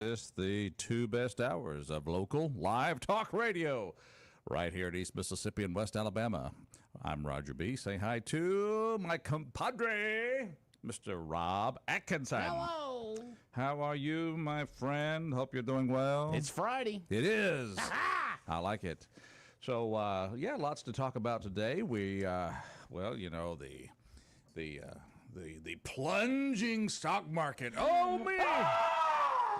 It's the two best hours of local live talk radio right here in East Mississippi and West Alabama. I'm Roger B. Say hi to my compadre, Mr. Rob Atkinson. Hello. How are you, my friend? Hope you're doing well. It's Friday. It is. I like it. So, yeah, lots to talk about today. We, well, you know, the plunging stock market. Oh, me!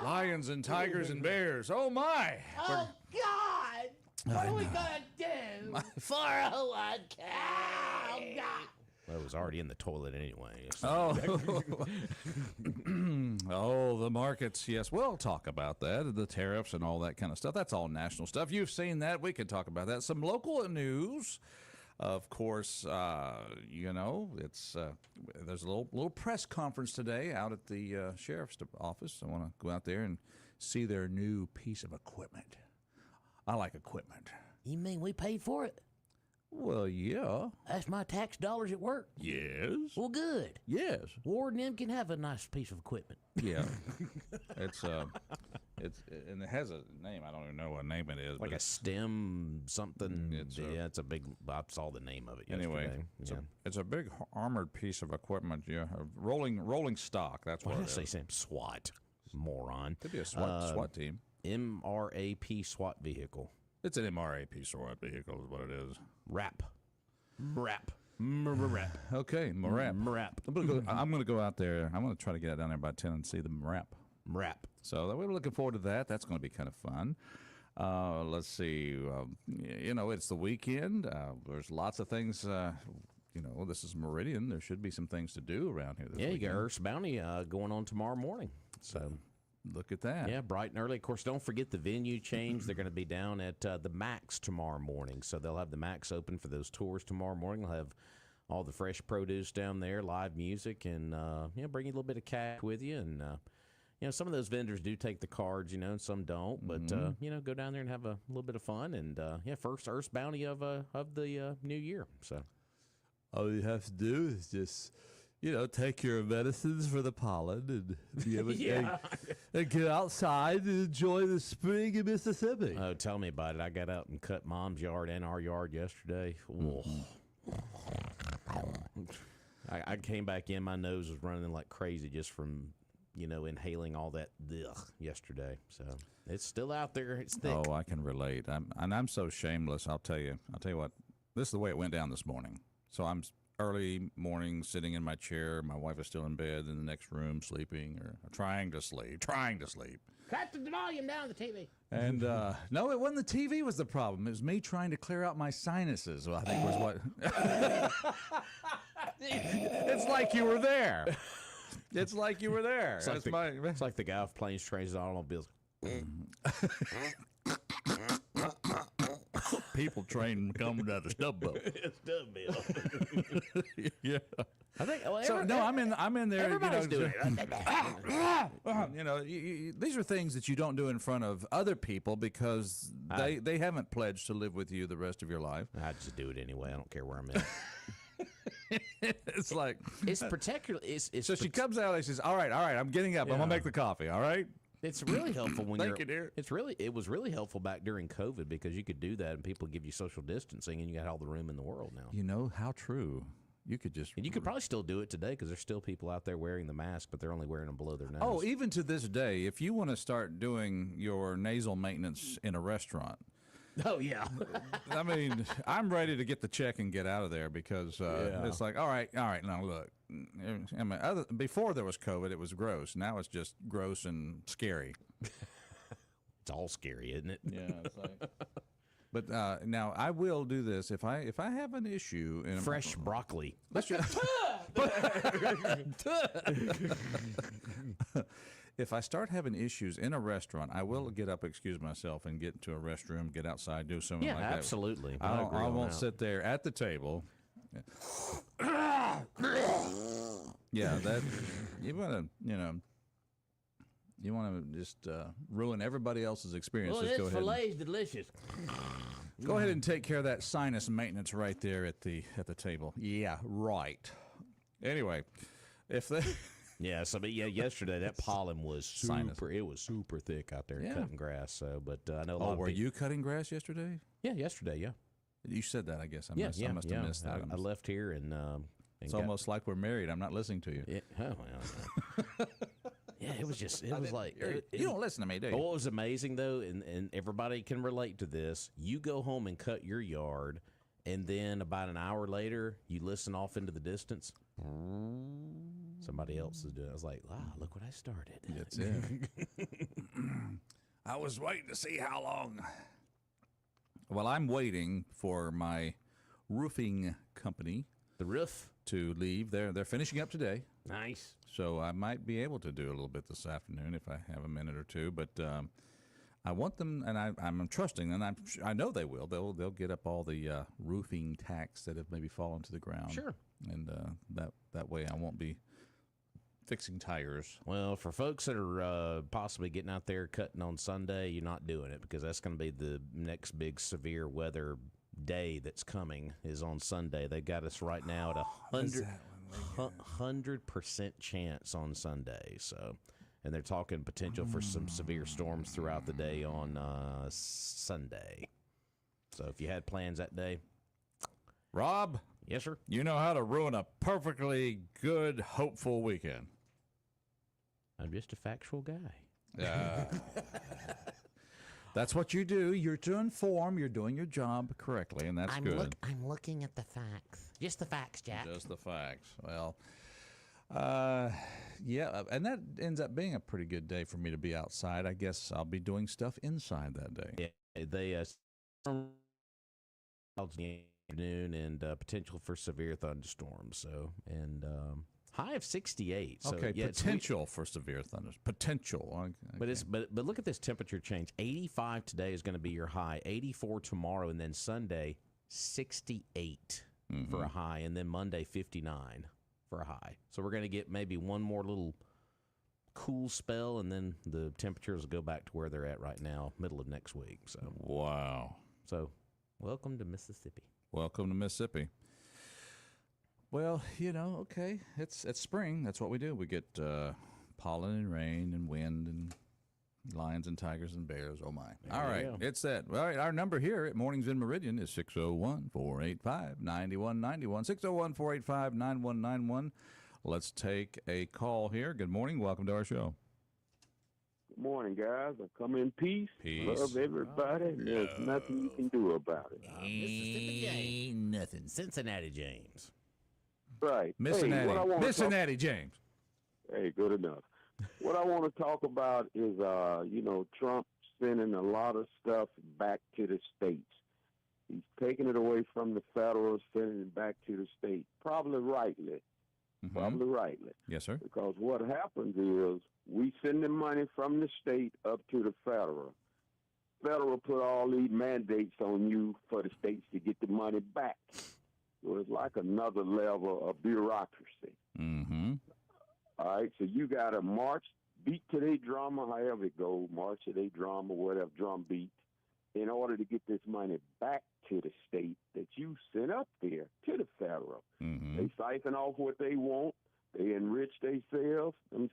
Lions and tigers and bears. Oh, my. Oh, God. What are we going to do? 401k. Oh, God. Well, it was already in the toilet anyway. So. Oh, the markets. Yes, we'll talk about that. The tariffs and all that kind of stuff. That's all national stuff. You've seen that. We can talk about that. Some local news. Of course, you know, it's there's a little press conference today out at the sheriff's office. I want to go out there and see their new piece of equipment. I like equipment. You mean we paid for it? Well, yeah. That's my tax dollars at work. Yes. Well, good. Yes. Ward and them can have a nice piece of equipment. Yeah. it's and it has a name. I don't even know what name it is. Like but a stem something. It's a big. I saw the name of it anyway. yesterday. It's a big armored piece of equipment. Yeah, rolling stock. That's what Why it did I say is. Sam? SWAT, moron. Could be a SWAT team. MRAP SWAT vehicle. It's an MRAP SWAT vehicle is what it is. Wrap. Okay, MRAP. I'm gonna go out there. I'm gonna try to get down there by 10 and see the MRAP. So we're looking forward to that. That's going to be kind of fun. Let's see. You know, it's the weekend. There's lots of things. You know, this is Meridian. There should be some things to do around here. This You weekend. got Earth's Bounty going on tomorrow morning. So look at that. yeah, bright and early. Of course, don't forget the venue change. They're going to be down at the Max tomorrow morning. So they'll have the Max open for those tours tomorrow morning. They'll have all the fresh produce down there, live music, and bring you a little bit of cash with you. And you know, some of those vendors do take the cards, you know, and some don't. But you know, go down there and have a little bit of fun. And first Earth's Bounty of the new year. So all you have to do is just, you know, take your medicines for the pollen and be able and get outside and enjoy the spring in Mississippi. oh, tell me about it. I got out and cut Mom's yard and our yard yesterday. I came back in. My nose was running like crazy just from, you know, inhaling all that yesterday. So it's still out there. It's thick. Oh, I can relate. I'm so shameless. I'll tell you what. This is the way it went down this morning. So I'm early morning sitting in my chair. My wife is still in bed in the next room sleeping or trying to sleep. Cut the volume down of the TV. And no, it wasn't the TV was the problem. It was me trying to clear out my sinuses. Well, I think was what. It's like you were there. It's like you were there. It's like the guy off Planes, Trains, and Automobiles. People train coming out of stub boat. Yeah. I think. Well, So no, I'm in there. Everybody's you know, doing it. you know, these are things that you don't do in front of other people because they haven't pledged to live with you the rest of your life. I just do it anyway. I don't care where I'm at. It's like It's particularly. so she comes out and she says, "All right, I'm getting up. I'm gonna make the coffee. All right." It's really helpful when Thank you, dear. It was really helpful back during COVID because you could do that and people give you social distancing and you got all the room in the world now. You know how true. You could just And you could probably still do it today because there's still people out there wearing the mask, but they're only wearing them below their nose. Oh, even to this day, if you want to start doing your nasal maintenance in a restaurant. Oh yeah. I mean, I'm ready to get the check and get out of there because it's like, all right. Now look, I mean, before there was COVID, it was gross. Now it's just gross and scary. It's all scary, isn't it? Yeah, it's like. But now I will do this if I have an issue in Fresh broccoli. Let's just. If I start having issues in a restaurant, I will get up, excuse myself, and get into a restroom, get outside, do something like that. Yeah, absolutely. I won't sit there at the table. Yeah, that you want to just ruin everybody else's experience. Well, Just this fillet's delicious. Go ahead and take care of that sinus maintenance right there at the table. Yeah, right. Anyway, if they Yeah, so but yeah, yesterday that pollen was Sinus. super. It was super thick out there Yeah. cutting grass. So, but I know a Oh, lot were of people. you cutting grass yesterday? Yeah, yesterday. Yeah, You said that, I guess. I yeah, must, yeah, I must yeah. have missed that. I left here and It's got- almost like we're married. I'm not listening to you. Yeah, oh, well, yeah, it was just. It was like You don't listen to me, do you? What was amazing though, and everybody can relate to this. You go home and cut your yard, and then about an hour later, you listen off into the distance. Somebody else is doing it. I was like, wow, look what I started. That's it. I was waiting to see how long. Well, I'm waiting for my roofing company The roof. to leave. They're finishing up today, Nice. so I might be able to do a little bit this afternoon if I have a minute or two. But I want them, and I'm trusting, and I know they will. They'll get up all the roofing tacks that have maybe fallen to the ground. Sure. And that way I won't be fixing tires. Well, for folks that are possibly getting out there cutting on Sunday, you're not doing it because that's going to be the next big severe weather day that's coming is on Sunday. They got us right now at 100% chance on Sunday. So, and they're talking potential for some severe storms throughout the day on Sunday. So if you had plans that day, Rob, yes, sir. you know how to ruin a perfectly good, hopeful weekend. I'm just a factual guy. That's what you do. You're to inform. You're doing your job correctly, and that's good. I'm looking at the facts. Just the facts, Jack. Just the facts. Well, yeah, and that ends up being a pretty good day for me to be outside. I guess I'll be doing stuff inside that day. Yeah, they clouds in the afternoon and potential for severe thunderstorms. So and high of 68. So, Okay, yeah, potential for severe thunders. Potential. Okay. But it's but look at this temperature change. 85 today is going to be your high. 84 tomorrow, and then Sunday 68 for a high, and then Monday 59 for a high. So we're going to get maybe one more little cool spell, and then the temperatures will go back to where they're at right now, middle of next week. So Wow. so welcome to Mississippi. Welcome to Mississippi. Well, okay. It's spring. That's what we do. We get pollen and rain and wind and lions and tigers and bears. Oh, my. All you right. go. It's that. All right. Our number here at Mornings in Meridian is 601-485-9191. 601-485-9191. Let's take a call here. Good morning. Welcome to our show. Good morning, guys. I come in peace. Peace. Love everybody. And there's nothing you can do about it. Mississippi James. Nothing. Cincinnati James. Right. Cincinnati. Hey, what I want to Cincinnati James. Hey, good enough. What I want to talk about is, Trump sending a lot of stuff back to the states. He's taking it away from the federal, sending it back to the state. Probably rightly. Mm-hmm. Probably rightly. Yes, sir. Because what happens is we send the money from the state up to the federal. Federal put all these mandates on you for the states to get the money back. So it's like another level of bureaucracy. Mm-hmm. All right, so you got to march, beat to their drama, however it goes, march to their drama, whatever, drum beat, in order to get this money back to the state that you sent up there to the federal. Mm-hmm. They siphon off what they want. They enrich themselves. And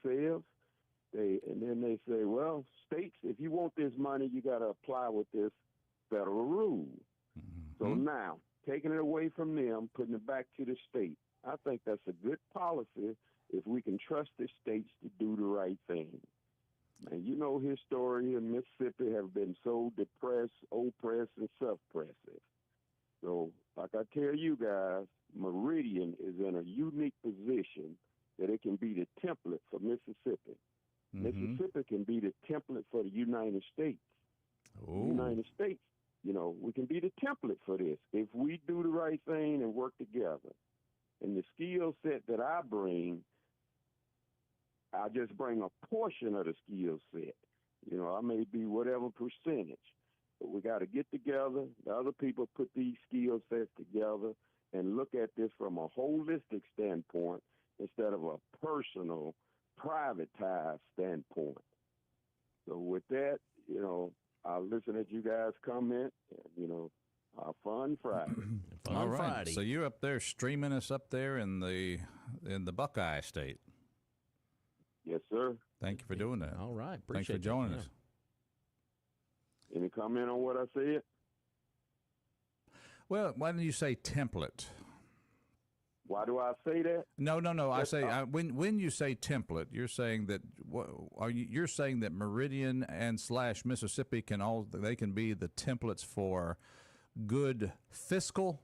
then they say, well, states, if you want this money, you got to apply with this federal rule. Mm-hmm. So now, taking it away from them, putting it back to the state, I think that's a good policy if we can trust the states to do the right thing. And his story in Mississippi have been so depressed, oppressed, and suppressive. So, like I tell you guys, Meridian is in a unique position that it can be the template for Mississippi. Mm-hmm. Mississippi can be the template for the United States. Ooh. United States, we can be the template for this if we do the right thing and work together. And the skill set that I bring, I just bring a portion of the skill set. I may be whatever percentage, but we got to get together. The other people put these skill sets together and look at this from a holistic standpoint instead of a personal, privatized standpoint. So with that, I'll listen at you guys comment, and, have fun Friday. Fun All right. Friday. So you're up there streaming us up there in the Buckeye State. sir. Thank you for doing that. All right. Thanks for Appreciate joining that. us. Any comment on what I said? Well, why didn't you say template? Why do I say that? No. I That's say when you say template, you're saying that you're saying that Meridian and / Mississippi can be the templates for good fiscal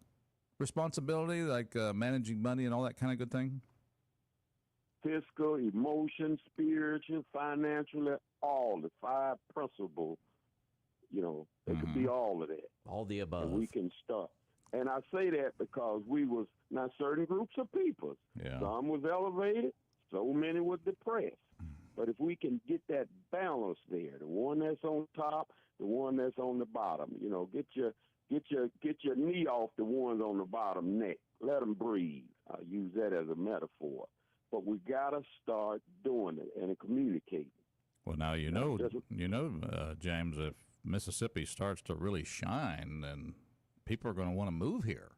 responsibility, like managing money and all that kind of good thing. Fiscal, emotion, spiritual, financial, all the 5 principles. You know, it could be all of that. All the above. And we can start. And I say that because we was not certain groups of people. Yeah. Some was elevated, so many was depressed. But if we can get that balance there, the one that's on top, the one that's on the bottom, you know, get your knee off the ones on the bottom neck. Let them breathe. I use that as a metaphor. But we gotta start doing it and communicating. Well, now James, if Mississippi starts to really shine, then people are going to want to move here.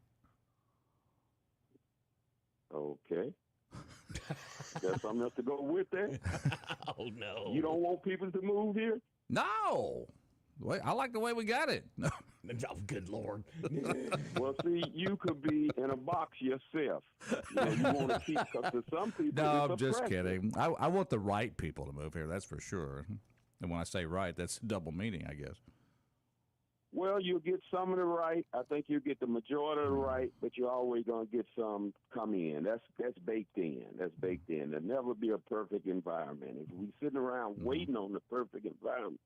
Okay. Got something else to go with that? Oh, no. You don't want people to move here? No. I like the way we got it. Oh, good Lord. Well, see, you could be in a box yourself. You want to keep, because to some people, No, it's I'm just oppressive. kidding. I want the right people to move here, that's for sure. And when I say right, that's double meaning, I guess. Well, you'll get some of the right. I think you'll get the majority of the right, but you're always going to get some come in. That's baked in. That's baked in. There'll never be a perfect environment. If we sitting around waiting on the perfect environment,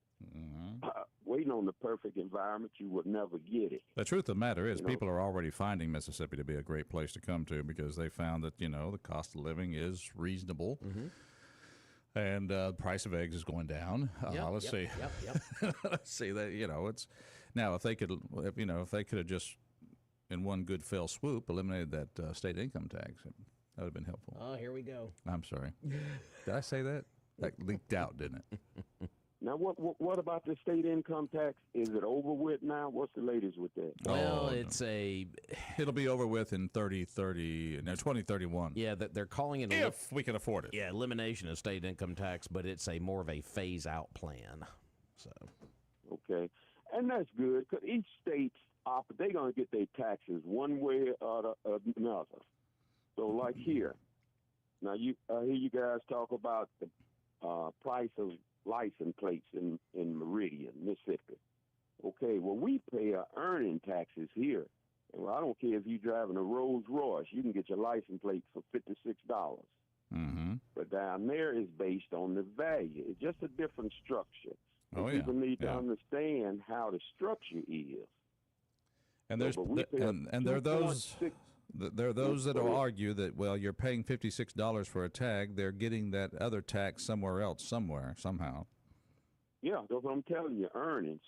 you would never get it. The truth of the matter is, people are already finding Mississippi to be a great place to come to because they found that, the cost of living is reasonable. And the price of eggs is going down. Let's see. Let's see that. It's now if they could have just in one good fell swoop eliminated that state income tax, that would have been helpful. Oh, here we go. I'm sorry. Did I say that? That leaked out, didn't it? Now, what about the state income tax? Is it over with now? What's the latest with that? Well, it'll be over with in 2031. Yeah, they're calling it if we can afford it. Yeah, elimination of state income tax, but it's more of a phase out plan. So, okay, and that's good because each state's they're gonna get their taxes one way or another. So, like here, now I hear you guys talk about the price of license plates in Meridian, Mississippi. Okay, well, we pay our earning taxes here. And I don't care if you're driving a Rolls Royce, you can get your license plate for $56. But down there is based on the value. It's just a different structure. People need to understand how the structure is. And there are those that will argue that, well, you're paying $56 for a tag. They're getting that other tax somewhere else, somehow. Yeah, that's what I'm telling you.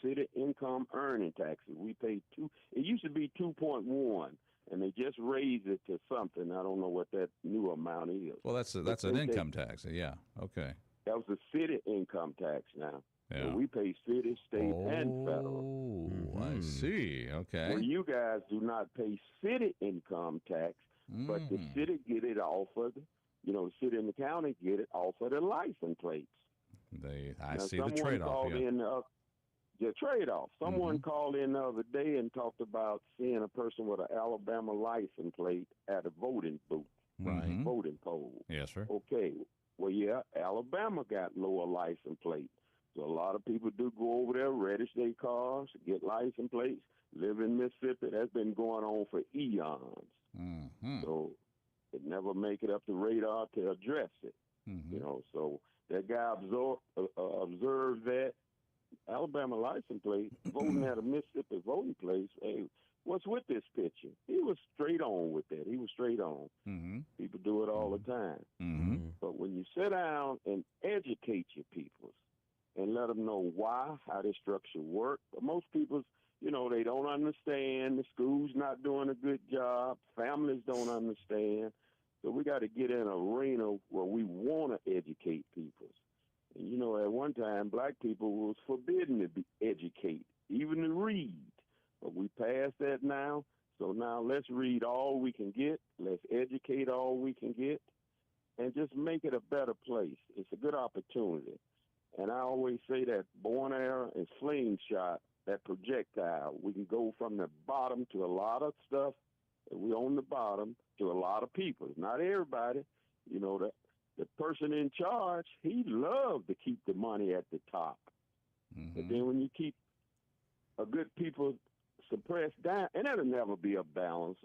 City income earning taxes. We pay it used to be 2.1, and they just raised it to something. I don't know what that new amount is. Well, that's an income tax. Yeah, okay. That was the city income tax now. Yeah. So we pay city, state, and federal. Oh, I see. Okay. Well, you guys do not pay city income tax, but the city get it off of the city and the county get it off of the license plates. I see the trade-off. The trade-off. Someone called in the other day and talked about seeing a person with an Alabama license plate at a voting booth, voting poll. Yes, sir. Okay. Well, yeah, Alabama got lower license plates. So a lot of people do go over there, register their cars, get license plates, live in Mississippi. That's been going on for eons. So it never make it up the radar to address it. So that guy observed that Alabama license plate, voting at a Mississippi voting place. Hey, what's with this picture? He was straight on with that. He was straight on. People do it all the time. But when you sit down and educate your people and let them know how this structure works, but most people, they don't understand. The school's not doing a good job. Families don't understand. So we got to get in an arena where we want to educate people. And, at one time, black people was forbidden to educate, even to read. But we passed that now. So now let's read all we can get. Let's educate all we can get. and just make it a better place. It's a good opportunity. And I always say that bow and arrow and slingshot, that projectile, we can go from the bottom to a lot of stuff, and we on the bottom to a lot of people. Not everybody. You know, the person in charge, he loves to keep the money at the top. But then when you keep a good people suppressed down, and that'll never be a balance.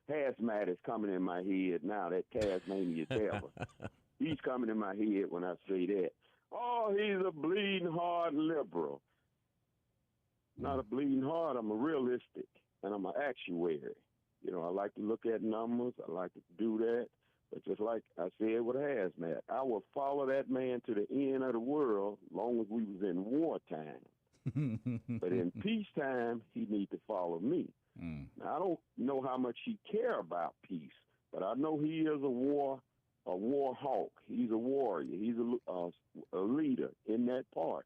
Hazmat is coming in my head now, that Tasmania devil. He's coming in my head when I say that. Oh, he's a bleeding heart liberal. Not a bleeding heart. I'm a realistic, and I'm an actuary. You know, I like to look at numbers. I like to do that. But just like I said with Hazmat, I will follow that man to the end of the world as long as we was in wartime. But in peacetime, he need to follow me. Now, I don't know how much he care about peace, but I know he is a war hawk. He's a warrior. He's a leader in that part.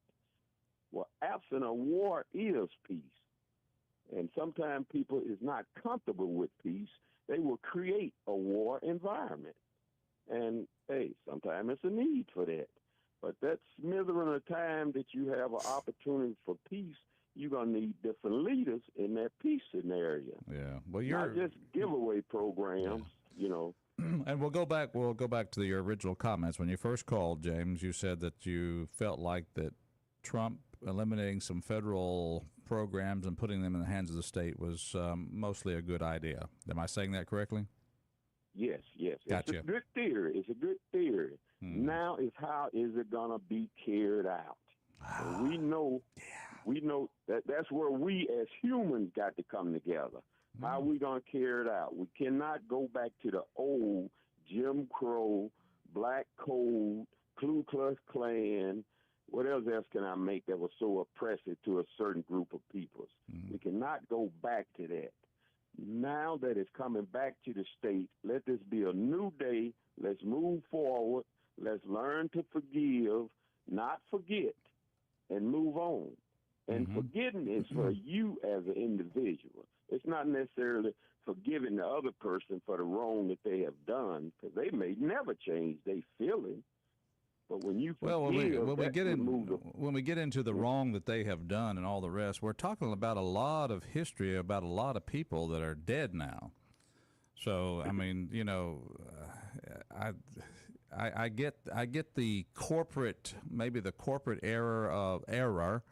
Well, absent of war is peace. And sometimes people is not comfortable with peace. They will create a war environment. And, hey, sometimes it's a need for that. But that smithering of time that you have an opportunity for peace, you're going to need different leaders in that peace scenario. Yeah. Well, not just giveaway programs, you know. And we'll go back to your original comments. When you first called, James, you said that you felt like that Trump eliminating some federal programs and putting them in the hands of the state was mostly a good idea. Am I saying that correctly? Yes. Gotcha. It's a good theory. Now is how is it going to be carried out? And we know that that's where we as humans got to come together. How are we going to carry it out? We cannot go back to the old Jim Crow, Black Code, Ku Klux Klan. What else can I make that was so oppressive to a certain group of people? We cannot go back to that. Now that it's coming back to the state, let this be a new day. Let's move forward. Let's learn to forgive, not forget, and move on. And forgetting is for you as an individual. It's not necessarily forgiving the other person for the wrong that they have done, because they may never change their feeling. But when you forgive, when we get into the wrong that they have done and all the rest, we're talking about a lot of history about a lot of people that are dead now. So I mean, you know, I get the corporate, maybe the corporate error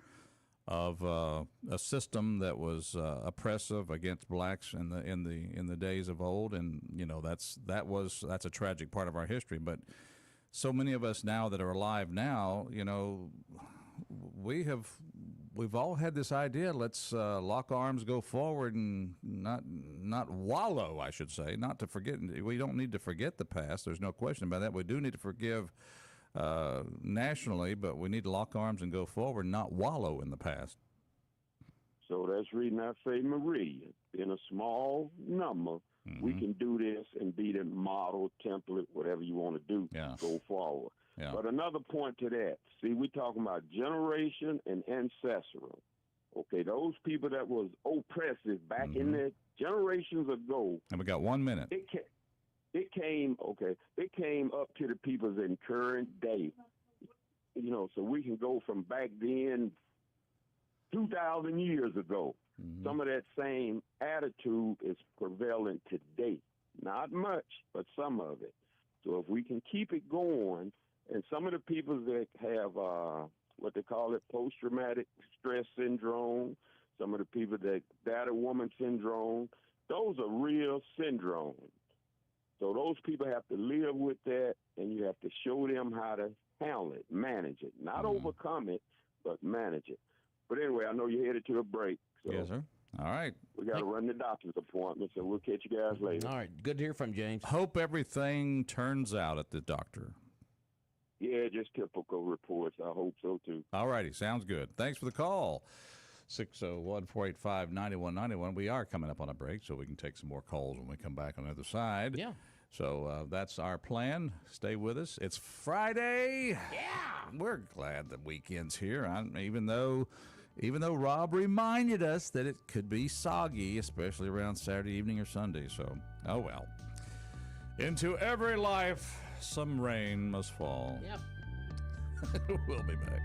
of a system that was oppressive against blacks in the days of old, and you know that's a tragic part of our history. But so many of us now that are alive now, you know, we've all had this idea. Let's lock arms, go forward, and not wallow. I should say, not to forget. We don't need to forget the past. There's no question about that. We do need to forgive nationally, but we need to lock arms and go forward, not wallow in the past. So that's the reason I say Meridian. In a small number, we can do this and be the model, template, whatever you want to do, go forward. Yeah. But another point to that, see, we're talking about generation and ancestral. Okay, those people that was oppressive back in the generations ago. And we got 1 minute. It came up to the people's in current day. You know, so we can go from back then, 2,000 years ago. Some of that same attitude is prevalent today. Not much, but some of it. So if we can keep it going, and some of the people that have what they call it, post-traumatic stress syndrome, some of the people that battered woman syndrome, those are real syndromes. So those people have to live with that, and you have to show them how to handle it, manage it. Not overcome it, but manage it. But anyway, I know you're headed to a break. So yes, sir. All right. We got to run the doctor's appointment, so we'll catch you guys later. All right. Good to hear from James. Hope everything turns out at the doctor. Yeah, just typical reports. I hope so, too. All righty. Sounds good. Thanks for the call. 601-485-9191. We are coming up on a break, so we can take some more calls when we come back on the other side. Yeah. So that's our plan. Stay with us. It's Friday. Yeah. We're glad the weekend's here. Even though Rob reminded us that it could be soggy, especially around Saturday evening or Sunday. So, oh well. Into every life, some rain must fall. Yep. We'll be back.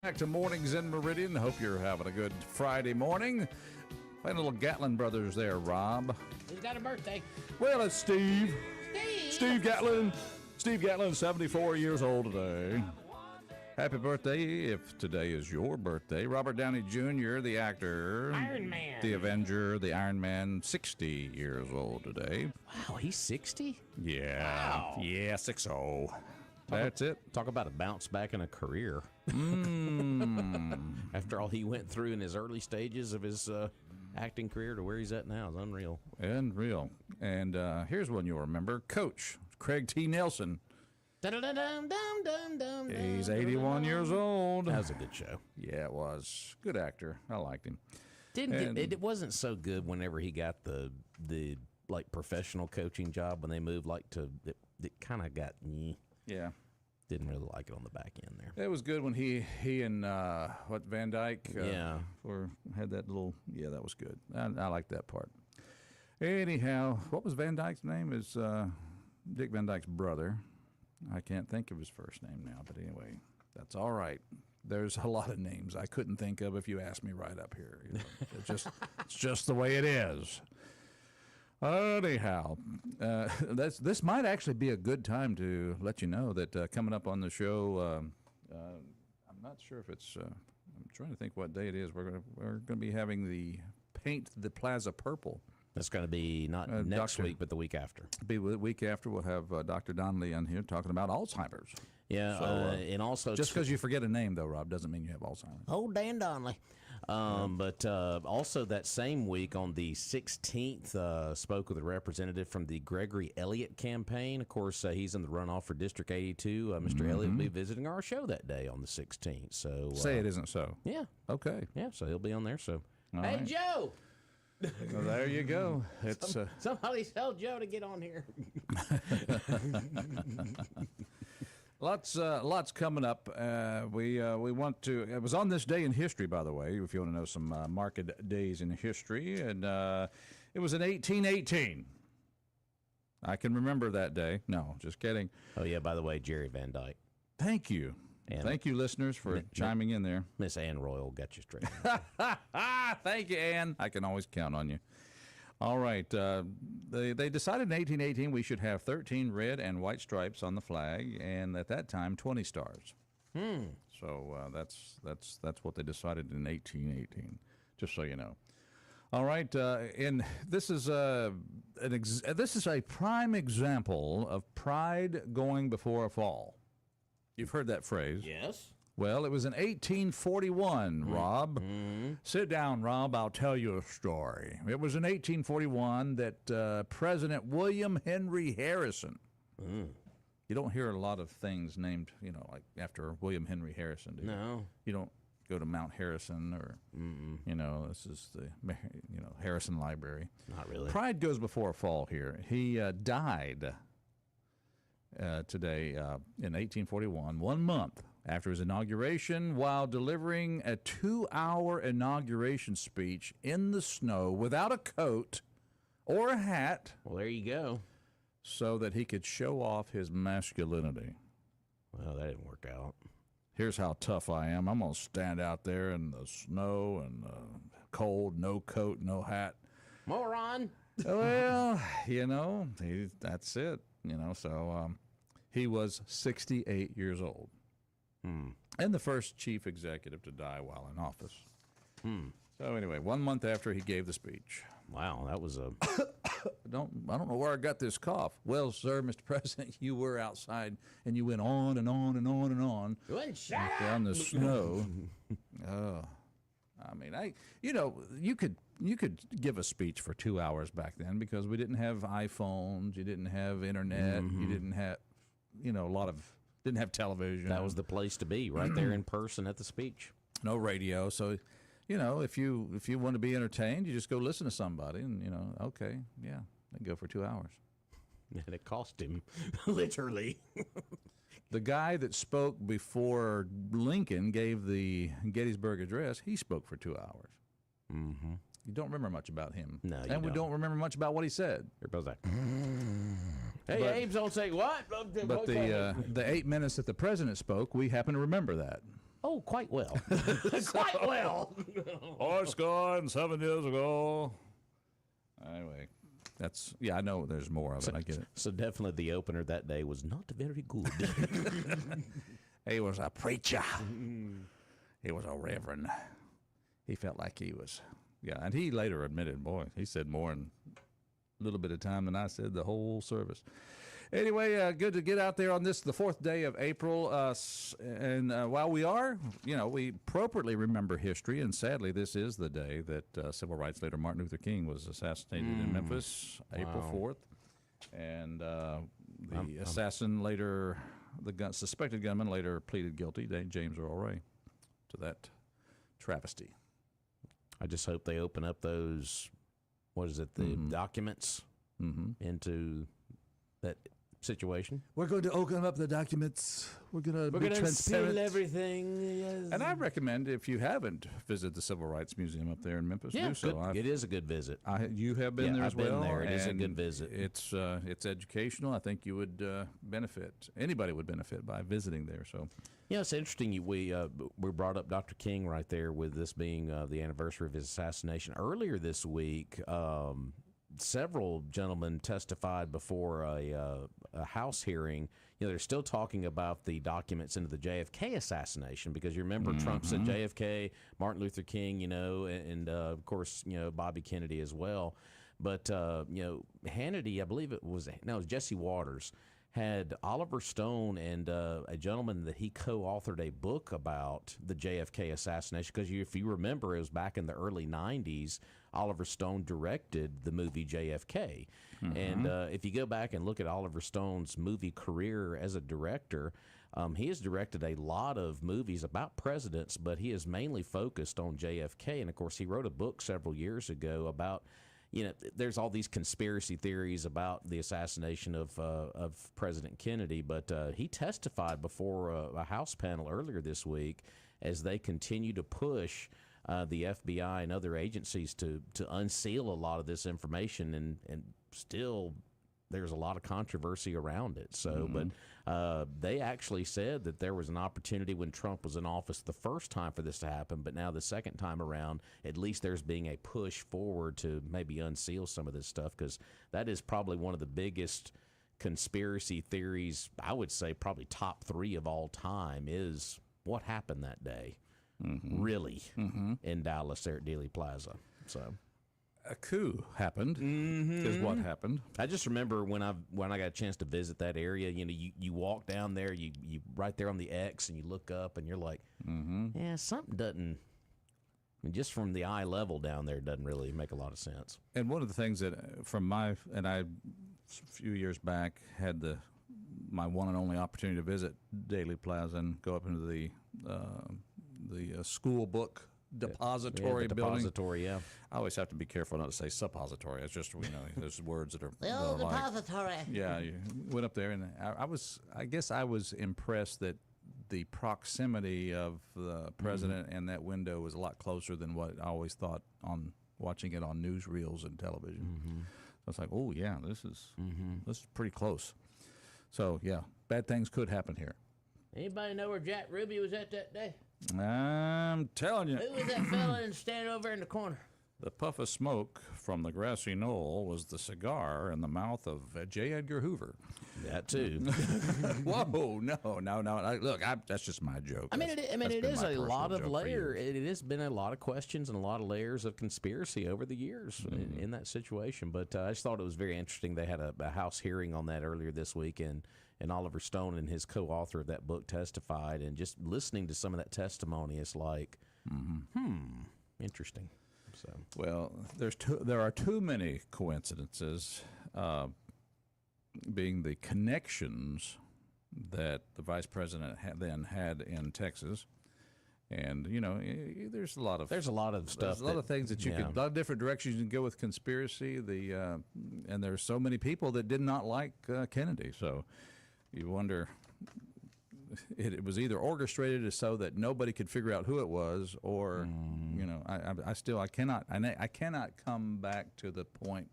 Back to Mornings in Meridian. Hope you're having a good Friday morning. Playing a little Gatlin Brothers there, Rob. Who's got a birthday? Well, it's Steve. Steve. Steve Gatlin. Steve Gatlin, 74 years old today. Happy birthday if today is your birthday. Robert Downey Jr., the actor. Iron Man. The Avenger, the Iron Man, 60 years old today. Wow, he's 60? Yeah. Wow. Yeah, 60. That's it. Talk about a bounce back in a career. After all he went through in his early stages of his acting career to where he's at now is unreal. Unreal. And here's one you'll remember. Coach Craig T. Nelson. He's 81 years old. That was a good show. Yeah, it was. Good actor. I liked him. It wasn't so good whenever he got the like professional coaching job when they moved it kind of got Yeah. didn't really like it on the back end there. It was good when he and Van Dyke had that little that was good. I liked that part. Anyhow, what was Van Dyke's name? Is Dick Van Dyke's brother. I can't think of his first name now, but anyway, that's all right. There's a lot of names I couldn't think of if you asked me right up here. You know, it's just the way it is. Anyhow, this might actually be a good time to let you know that coming up on the show, I'm not sure if it's. I'm trying to think what day it is. We're gonna be having the Paint the Plaza Purple. That's going to be not next week, but the week after. Be the week after. We'll have Dr. Donnelly on here talking about Alzheimer's. Yeah, So, and also Just because you forget a name, though, Rob, doesn't mean you have Alzheimer's. Oh, Dan Donnelly. But also that same week on the 16th, spoke with a representative from the Gregory Elliott campaign. Of course, he's in the runoff for District 82. Mr. Elliott will be visiting our show that day on the 16th. So Say it isn't so. Yeah. Okay. Yeah, so he'll be on there. So All Hey, right. Joe. Well, there you go. It's Somebody tell Joe to get on here. lots coming up. We want to. It was on this day in history, by the way. If you want to know some marked days in history, and it was in 1818. I can remember that day. No, just kidding. Oh yeah, by the way, Jerry Van Dyke. Thank you. And Thank you, listeners, for chiming in there. Miss Ann Royal got you straight. Thank you, Ann. I can always count on you. All right. They decided in 1818 we should have 13 red and white stripes on the flag, and at that time 20 stars. So that's what they decided in 1818. Just so you know. All right, and this is a prime example of pride going before a fall. You've heard that phrase. Yes. Well, it was in 1841, Rob. Sit down, Rob. I'll tell you a story. It was in 1841 that President William Henry Harrison. You don't hear a lot of things named, like after William Henry Harrison, do you? No. You don't go to Mount Harrison or, this is the, Harrison Library. Not really. Pride goes before a fall here. He died today in 1841, 1 month after his inauguration, while delivering a 2-hour inauguration speech in the snow without a coat or a hat, Well, there you go. so that he could show off his masculinity. Well, that didn't work out. Here's how tough I am. I'm going to stand out there in the snow and cold, no coat, no hat. Moron. Well, that's it. So he was 68 years old. And the first chief executive to die while in office. So anyway, 1 month after he gave the speech. Wow, that was a... I don't know where I got this cough. Well, sir, Mr. President, you were outside and you went on and on and on and on You wouldn't shut up. down the snow. I mean, you could give a speech for 2 hours back then because we didn't have iPhones, you didn't have internet, you didn't have, didn't have television. That was the place to be, right there in person at the speech. No radio. So, if you want to be entertained, you just go listen to somebody and, okay, yeah, they go for 2 hours. And it cost him, literally. The guy that spoke before Lincoln gave the Gettysburg Address, he spoke for 2 hours. Mm-hmm. You don't remember much about him. No, you and we don't remember much about what he said. Everybody's like, Hey, But- Abe's don't say what? But the 8 minutes that the president spoke, we happen to remember that. Oh, quite well. Quite well. Horse gone 7 years ago. Anyway, that's, I know there's more of it. I get it. So definitely the opener that day was not very good. He was a preacher. He was a reverend. He felt like he was, and he later admitted, boy, he said more in a little bit of time than I said the whole service. Anyway, good to get out there on this, the 4th day of April. And while we are, we appropriately remember history, and sadly, this is the day that civil rights leader Martin Luther King was assassinated in Memphis, April 4th. And the assassin later, suspected gunman later pleaded guilty, James Earl Ray, to that travesty. I just hope they open up those, the documents into that situation. We're going to open up the documents. We're going to be transparent. Seal everything. Yes. And I recommend, if you haven't visited the Civil Rights Museum up there in Memphis, do so. It is a good visit. You have been there as well. I've been there. It is a good visit. It's educational. I think you would benefit. Anybody would benefit by visiting there. So, it's interesting. We brought up Dr. King right there with this being the anniversary of his assassination. Earlier this week, several gentlemen testified before a House hearing. They're still talking about the documents into the JFK assassination, because you remember Trump said JFK, Martin Luther King, and of course, Bobby Kennedy as well. But, Hannity, I believe it was Jesse Waters, had Oliver Stone and a gentleman that he co-authored a book about the JFK assassination, because if you remember, it was back in the early 90s. Oliver Stone directed the movie JFK. And if you go back and look at Oliver Stone's movie career as a director, he has directed a lot of movies about presidents, but he is mainly focused on JFK. And, of course, he wrote a book several years ago about, there's all these conspiracy theories about the assassination of President Kennedy, but he testified before a House panel earlier this week as they continue to push the FBI and other agencies to unseal a lot of this information, and still there's a lot of controversy around it. So, but they actually said that there was an opportunity when Trump was in office the first time for this to happen, but now the second time around, at least there's being a push forward to maybe unseal some of this stuff, because that is probably one of the biggest conspiracy theories, I would say probably top 3 of all time, is what happened that day. Really, in Dallas there at Dealey Plaza. So a coup happened. Is what happened. I just remember when I got a chance to visit that area. You walk down there, you right there on the X, and you look up, and you're like, something doesn't. I mean, just from the eye level down there, doesn't really make a lot of sense. And one of the things that I a few years back had my one and only opportunity to visit Dealey Plaza and go up into the school book depository building. Depository, yeah. I always have to be careful not to say suppository. It's just, there's words that are The old depository. Yeah, you went up there, and I guess I was impressed that the proximity of the president and that window was a lot closer than what I always thought on watching it on newsreels and television. I was like, oh yeah, this is pretty close. So yeah, bad things could happen here. Anybody know where Jack Ruby was at that day? I'm telling you. Who was that fella standing over in the corner? The puff of smoke from the grassy knoll was the cigar in the mouth of J. Edgar Hoover. That too. Whoa, no. Look, that's just my joke. It is a lot of layers. It has been a lot of questions and a lot of layers of conspiracy over the years in that situation. But I just thought it was very interesting. They had a House hearing on that earlier this week, and Oliver Stone and his co-author of that book testified. And just listening to some of that testimony, it's like, interesting. So, well, there are too many coincidences, being the connections that the vice president then had in Texas, and there's a lot of stuff. There's a lot of things that you could, a lot of different directions you can go with conspiracy. And there's so many people that did not like Kennedy, so you wonder. It was either orchestrated so that nobody could figure out who it was, or I cannot come back to the point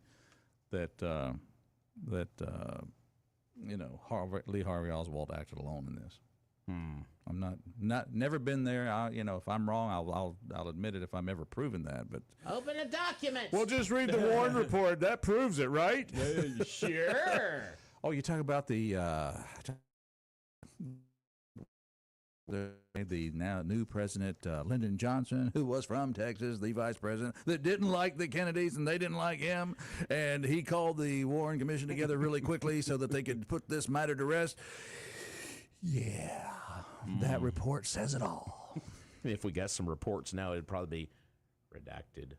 that Lee Harvey Oswald acted alone in this. I'm never been there. If I'm wrong, I'll admit it if I'm ever proven that. But Open the documents. well, just read the Warren report. That proves it, right? Sure. Oh, you talk about the now new president, Lyndon Johnson, who was from Texas, the vice president, that didn't like the Kennedys and they didn't like him. And he called the Warren Commission together really quickly so that they could put this matter to rest. Yeah, that report says it all. If we got some reports now, it'd probably be redacted.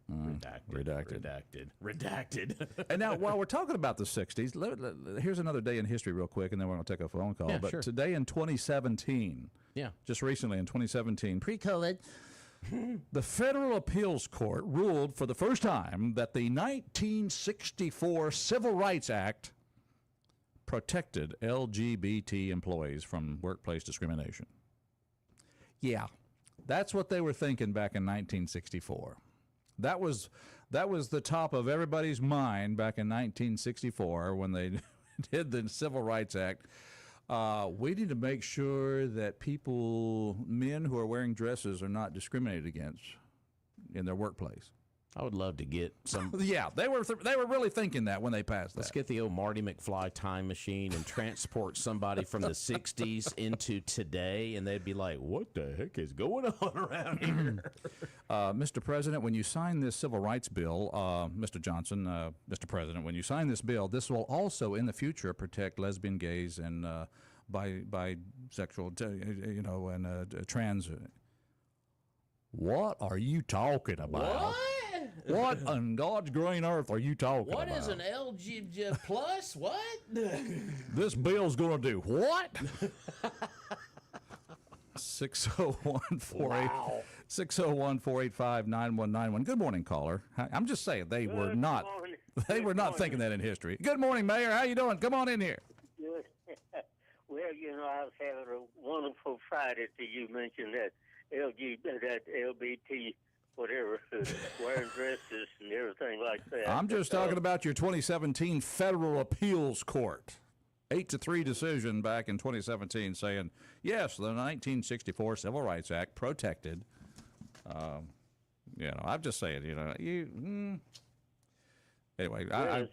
And now, while we're talking about the 60s, here's another day in history real quick, and then we're going to take a phone call. Yeah, but sure. today in 2017, just recently in 2017, Pre-COVID. the Federal Appeals Court ruled for the first time that the 1964 Civil Rights Act protected LGBT employees from workplace discrimination. Yeah, that's what they were thinking back in 1964. That was the top of everybody's mind back in 1964 when they did the Civil Rights Act. We need to make sure that men who are wearing dresses are not discriminated against in their workplace. I would love to get some. Yeah, they were really thinking that when they passed that. Let's get the old Marty McFly time machine and transport somebody from the 60s into today, and they'd be like, what the heck is going on around here? Mr. President, when you sign this civil rights bill, Mr. Johnson, Mr. President, when you sign this bill, this will also in the future protect lesbian, gays, and bisexual, and trans. What are you talking about? What on God's green earth are you talking about? What is an LGBT plus? What? This bill's going to do what? 601-485-9191. Good morning, caller. I'm just saying they were not thinking that in history. Good morning, Mayor. How you doing? Come on in here. Good. Well, I was having a wonderful Friday till you mentioned that LBT, whatever, wearing dresses and everything like that. I'm just talking about your 2017 Federal Appeals Court 8-3 decision back in 2017 saying, yes, the 1964 Civil Rights Act protected. I'm just saying, anyway, I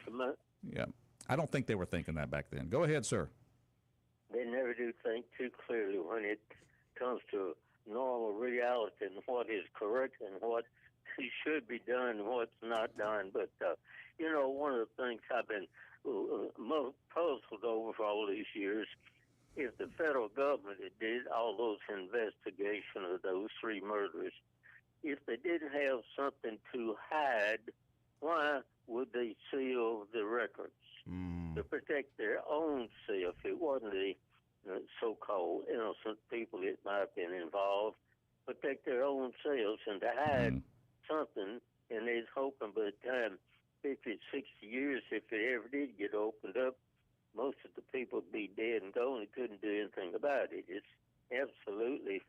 don't think they were thinking that back then. Go ahead, sir. They never do think too clearly when it comes to normal reality and what is correct and what should be done and what's not done. But, one of the things I've been most puzzled over for all these years, if the federal government did all those investigations of those three murders, if they didn't have something to hide, why would they seal the records? To protect their own self. It wasn't the so-called innocent people that might have been involved, protect their own selves and to hide something, and they're hoping by the time 50, 60 years, if it ever did get opened up, most of the people would be dead and gone and couldn't do anything about it. It's absolutely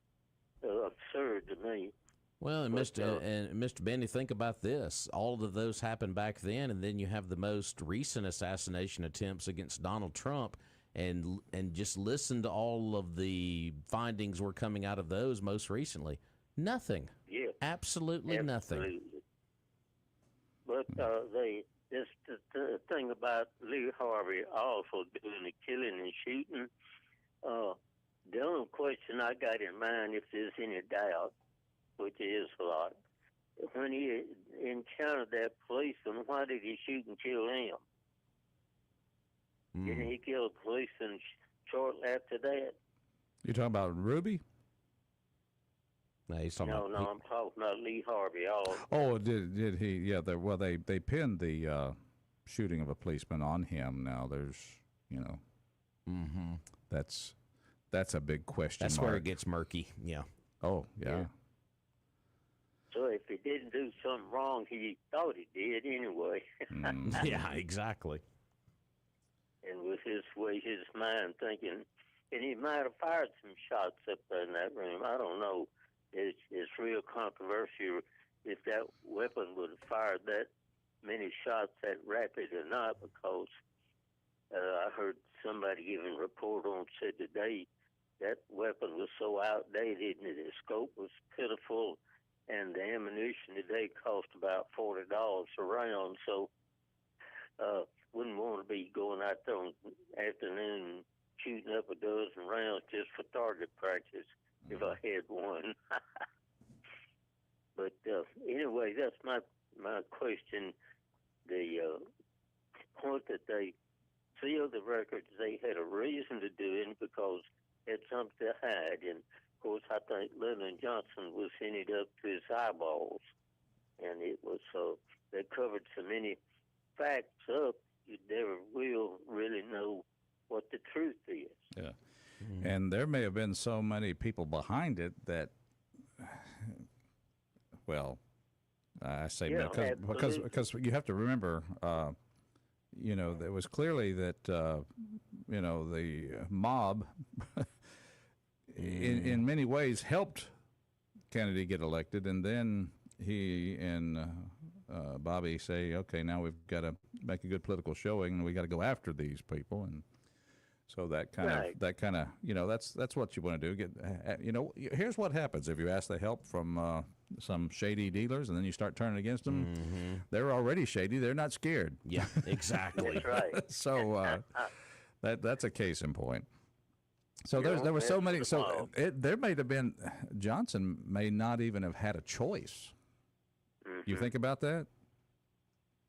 absurd to me. Well, and Mr. Benny, think about this. All of those happened back then, and then you have the most recent assassination attempts against Donald Trump, and just listen to all of the findings were coming out of those most recently. Nothing. Yeah. Absolutely nothing. But the thing about Lee Harvey also doing the killing and shooting, the only question I got in mind, if there's any doubt, which is a lot, when he encountered that policeman, why did he shoot and kill him? Didn't he kill a policeman shortly after that? You talking about Ruby? No, I'm talking about Lee Harvey. Oh, did he? Yeah. They pinned the shooting of a policeman on him. Now there's, that's a big question. That's mark. where it gets murky. Yeah. Oh, yeah. So if he didn't do something wrong, he thought he did anyway. Yeah, exactly. And with his mind thinking, and he might have fired some shots up there in that room. I don't know. It's real controversial if that weapon would have fired that many shots that rapid or not, because I heard somebody giving a report on said today that weapon was so outdated and the scope was pitiful, and the ammunition today cost about $40 a round. So wouldn't want to be going out there on afternoon shooting up a dozen rounds just for target practice if I had one. But anyway, that's my question. The point that they sealed the records, they had a reason to do it because they had something to hide. And, of course, I think Lyndon Johnson was in it up to his eyeballs. And it was they covered so many facts up, you never will really know what the truth is. Yeah. And there may have been so many people behind it that, well, I say because you have to remember, it was clearly that, the mob in many ways helped Kennedy get elected, and then he and Bobby say, okay, now we've got to make a good political showing, and we got to go after these people, and so that kind of that's what you want to do. Here's what happens if you ask the help from some shady dealers, and then you start turning against them. Mm-hmm. They're already shady. They're not scared. Yeah, exactly. That's right. So that's a case in point. So there were so many. So there may have been Johnson may not even have had a choice. Mm-hmm. You think about that?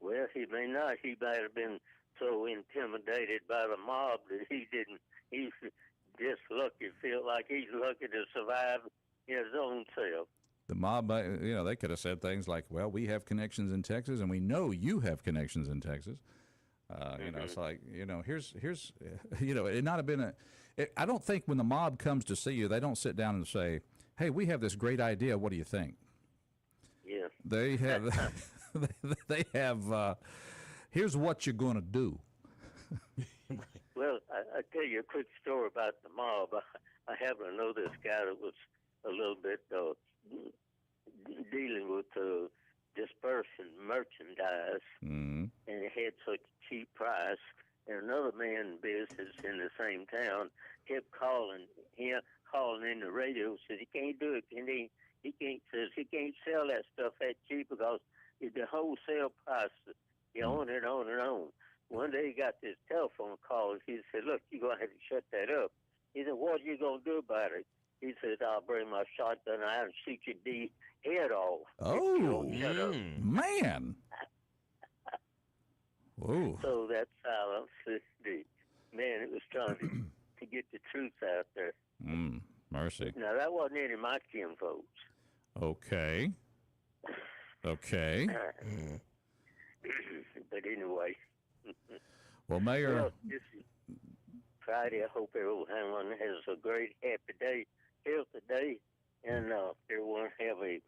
Well, he may not. He might have been so intimidated by the mob that he didn't. He's just lucky. Feel like he's lucky to survive his own self. The mob, they could have said things like, "Well, we have connections in Texas, and we know you have connections in Texas." It's like, here's, it not have been I don't think when the mob comes to see you, they don't sit down and say, "Hey, we have this great idea. What do you think?" Yeah. They have, they have. Here's what you're going to do. Well, I tell you a quick story about the mob. I happen to know this guy that was a little bit dealing with dispersing merchandise, and it had such a cheap price. And another man in business in the same town kept calling in the radio, says he can't do it, and he can't sell that stuff that cheap because the wholesale price. On and on and on. One day he got this telephone call. He said, "Look, you're going to have to shut that up." He said, "What are you going to do about it?" He said, "I'll bring my shotgun out and shoot your head off." Oh, man. Whoa. So that silence, man, it was trying to get the truth out there. Mercy. Now, that wasn't any of my kinfolks. Okay. But anyway. Well, Mayor. Well, this is Friday. I hope everyone has a great, happy day, healthy day, and everyone have a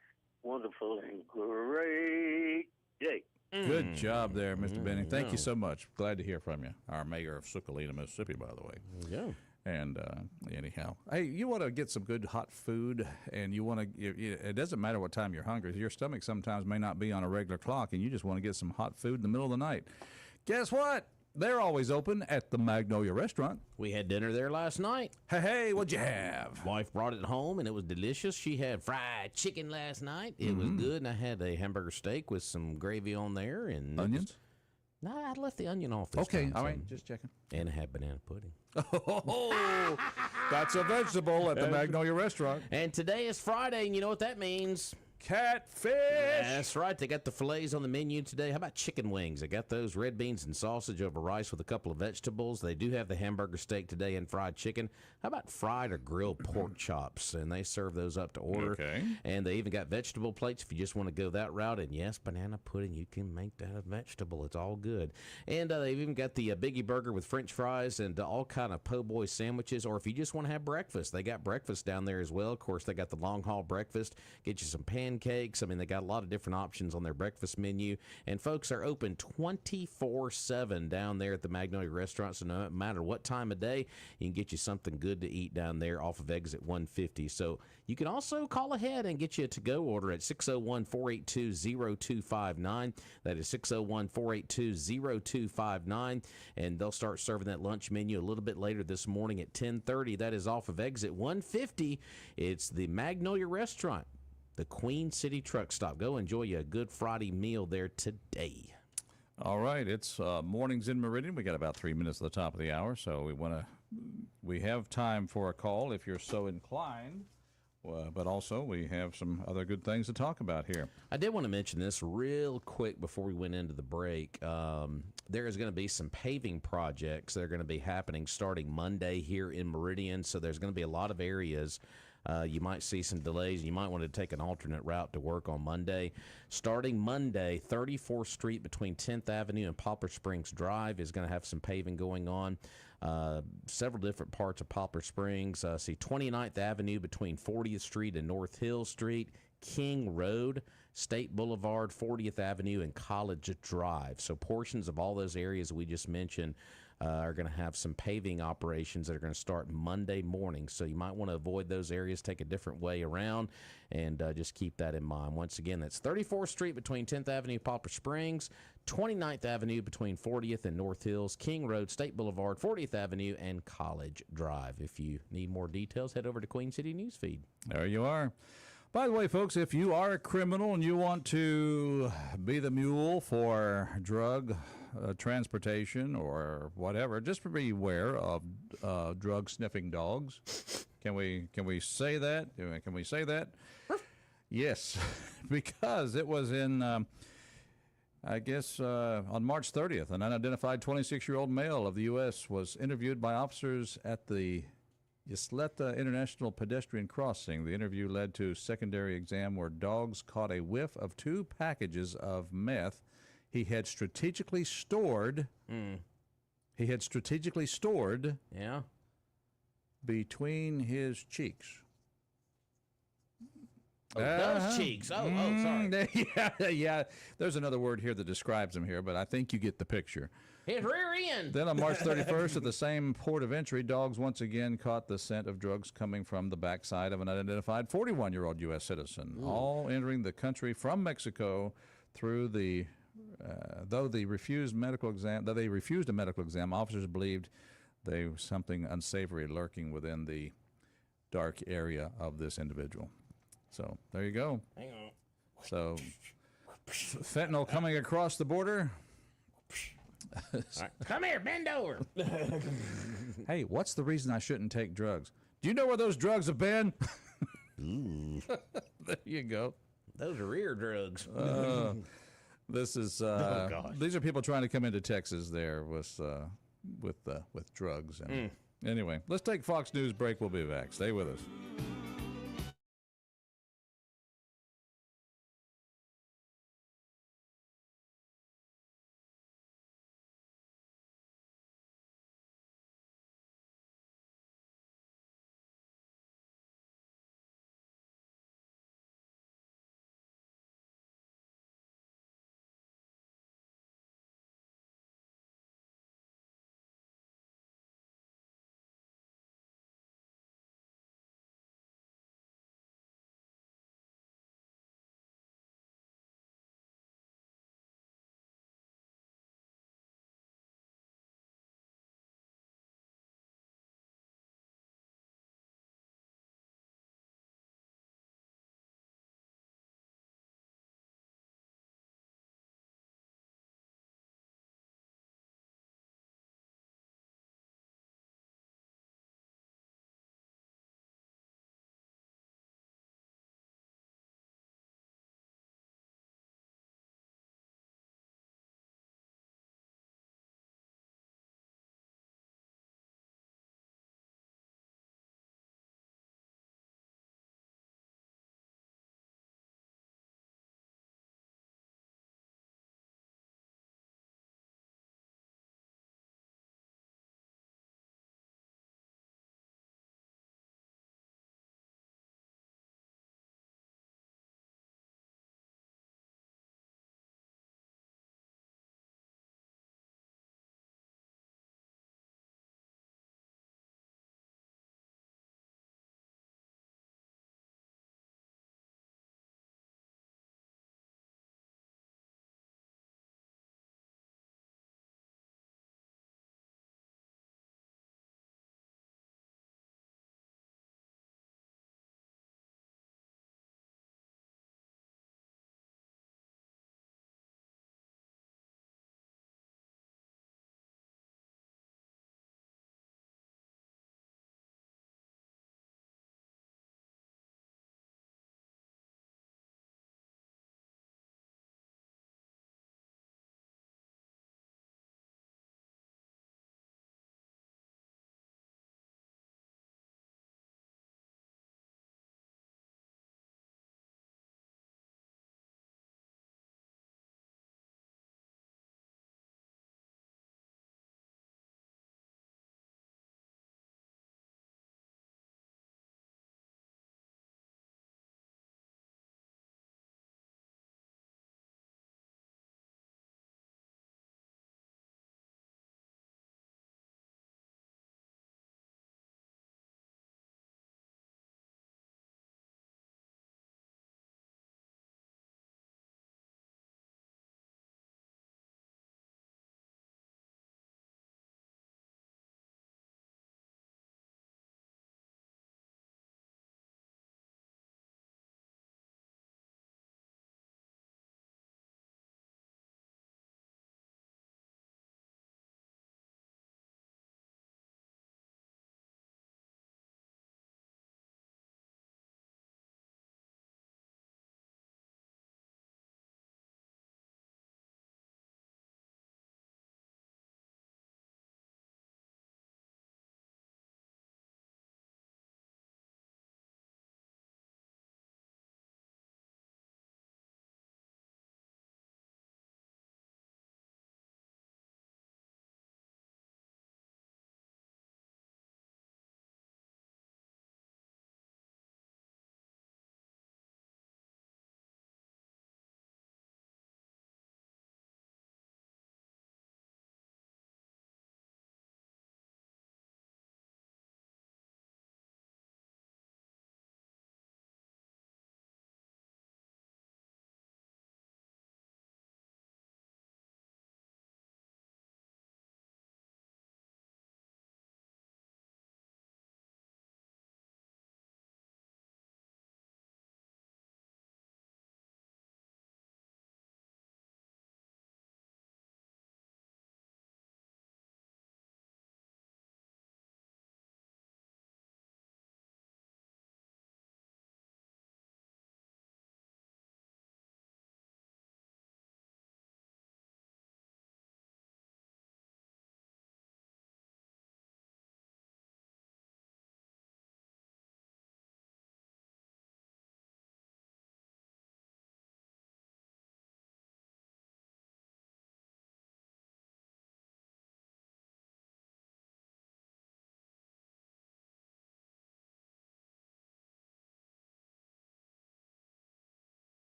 wonderful and great day. Good job there, Mr. Benning. Thank you so much. Glad to hear from you. Our mayor of Sucalina, Mississippi, by the way. Yeah. And anyhow, hey, you want to get some good hot food, and you want to. It doesn't matter what time you're hungry. Your stomach sometimes may not be on a regular clock, and you just want to get some hot food in the middle of the night. Guess what? They're always open at the Magnolia Restaurant. We had dinner there last night. Hey, what'd you have? Wife brought it home, and it was delicious. She had fried chicken last night. It was good, and I had a hamburger steak with some gravy on there. And onions? No, I left the onion off this time. Okay, all right, just checking. And I had banana pudding. Oh, that's a vegetable at the Magnolia Restaurant. And today is Friday, and you know what that means? Catfish. That's right. They got the fillets on the menu today. How about chicken wings? They got those, red beans and sausage over rice with a couple of vegetables. They do have the hamburger steak today and fried chicken. How about fried or grilled pork chops? And they serve those up to order. Okay. And they even got vegetable plates if you just want to go that route. And yes, banana pudding, you can make that a vegetable. It's all good. And they've even got the Biggie Burger with French fries and all kind of po' boy sandwiches. Or if you just want to have breakfast, they got breakfast down there as well. Of course, they got the long haul breakfast. Get you some pancakes, pancakes. I mean, they got a lot of different options on their breakfast menu. And folks are open 24/7 down there at the Magnolia Restaurant. So no matter what time of day, you can get you something good to eat down there off of exit 150. So you can also call ahead and get you a to-go order at 601-482-0259. That is 601-482-0259. And they'll start serving that lunch menu a little bit later this morning at 10:30. That is off of exit 150. It's the Magnolia Restaurant, the Queen City Truck Stop. Go enjoy you a good Friday meal there today. All right, it's mornings in Meridian. We got about 3 minutes at the top of the hour, so we have time for a call if you're so inclined. But also, we have some other good things to talk about here. I did want to mention this real quick before we went into the break. There is going to be some paving projects that are going to be happening starting Monday here in Meridian. So there's going to be a lot of areas. You might see some delays. You might want to take an alternate route to work on Monday. Starting Monday, 34th Street between 10th Avenue and Poplar Springs Drive is going to have some paving going on. Several different parts of Poplar Springs. See 29th Avenue between 40th Street and North Hill Street, King Road, State Boulevard, 40th Avenue, and College Drive. So portions of all those areas we just mentioned are going to have some paving operations that are going to start Monday morning. So you might want to avoid those areas, take a different way around, and just keep that in mind. Once again, that's 34th Street between 10th Avenue and Poplar Springs, 29th Avenue between 40th and North Hills, King Road, State Boulevard, 40th Avenue, and College Drive. If you need more details, head over to Queen City Newsfeed. There you are. By the way, folks, if you are a criminal and you want to be the mule for drug transportation or whatever, just beware of drug sniffing dogs. Can we say that? Can we say that? Yes, because it was in, I guess, on March 30th, an unidentified 26-year-old male of the U.S. was interviewed by officers at the Ysleta International Pedestrian Crossing. The interview led to a secondary exam where dogs caught a whiff of 2 packages of meth he had strategically stored. He had strategically stored between his cheeks. Oh, those cheeks. Oh, sorry. Yeah. There's another word here that describes him here, but I think you get the picture. His rear end. Then on March 31st, at the same port of entry, dogs once again caught the scent of drugs coming from the backside of an unidentified 41-year-old U.S. citizen, all entering the country from Mexico through the. Though they refused a medical exam, officers believed there was something unsavory lurking within the dark area of this individual. So there you go. Hang on. So fentanyl coming across the border. Right. Come here, bend over. Hey, what's the reason I shouldn't take drugs? Do you know where those drugs have been? There you go. Those are rear drugs. This is these are people trying to come into Texas there with drugs. And anyway, let's take Fox News break. We'll be back. Stay with us.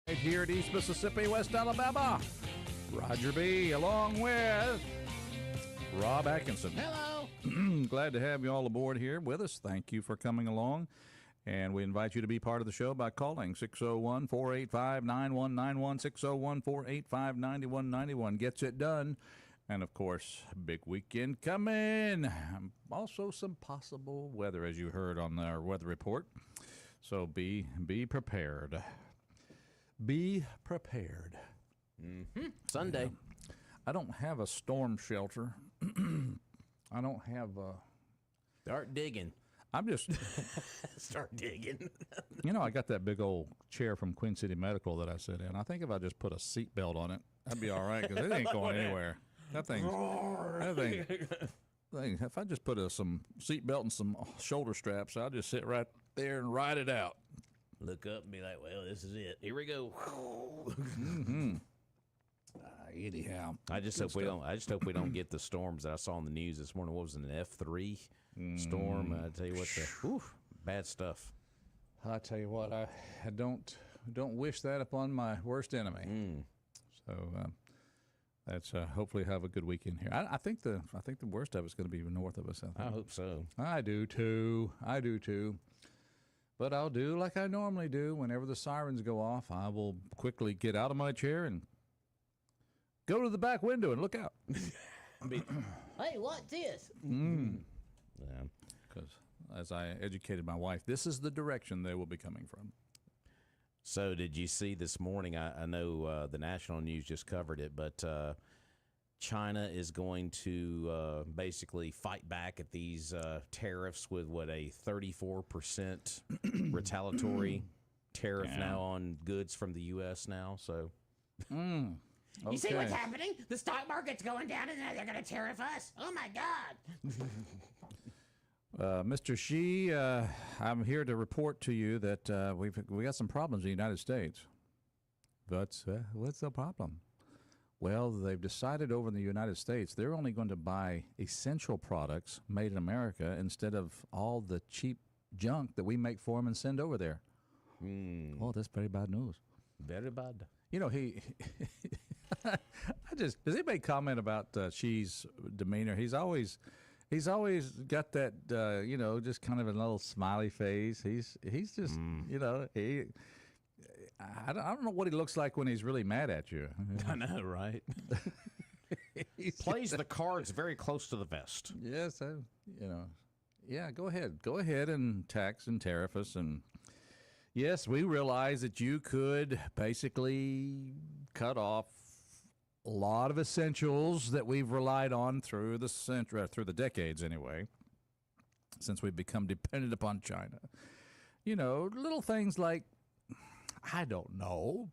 Right here at East Mississippi, West Alabama. Roger B. along with Rob Atkinson. Hello. Glad to have you all aboard here with us. Thank you for coming along. And we invite you to be part of the show by calling 601-485-9191, 601-485-9191. Gets it done. And, of course, big weekend coming. Also some possible weather, as you heard on our weather report. So be prepared. Be prepared. Mm-hmm. Sunday. I don't have a storm shelter. I don't have a... Start digging. I'm just... Start digging. I got that big old chair from Queen City Medical that I sit in. I think if I just put a seat belt on it, that'd be all right, because it ain't going anywhere. That thing, if I just put some seat belt and some shoulder straps, I'll just sit right there and ride it out. Look up and be like, well, this is it. Here we go. Mm-hmm. Anyhow, I just hope we don't get the storms that I saw on the news this morning. What was it, an F3 storm? I tell you what, bad stuff. I tell you what, I don't wish that upon my worst enemy. So that's hopefully have a good weekend here. I think the worst of it's going to be north of us. I hope so. I do too. But I'll do like I normally do. Whenever the sirens go off, I will quickly get out of my chair and go to the back window and look out. Hey, what's this? Yeah. Because as I educated my wife, this is the direction they will be coming from. So did you see this morning, I know the national news just covered it, but China is going to basically fight back at these tariffs with a 34% retaliatory tariff now on goods from the U.S. now. So, You see what's happening? The stock market's going down, and now they're going to tariff us. Oh my God! Mr. Xi, I'm here to report to you that we got some problems in the United States. But what's the problem? Well, they've decided over in the United States they're only going to buy essential products made in America instead of all the cheap junk that we make for them and send over there. Oh, that's very bad news. Very bad. Does anybody comment about Xi's demeanor? He's always got that just kind of a little smiley face. He's just I don't know what he looks like when he's really mad at you. I know, right? He plays the cards very close to the vest. Yes, yeah. Go ahead and tax and tariff us, and yes, we realize that you could basically cut off a lot of essentials that we've relied on through the decades anyway, since we've become dependent upon China. Little things like, I don't know,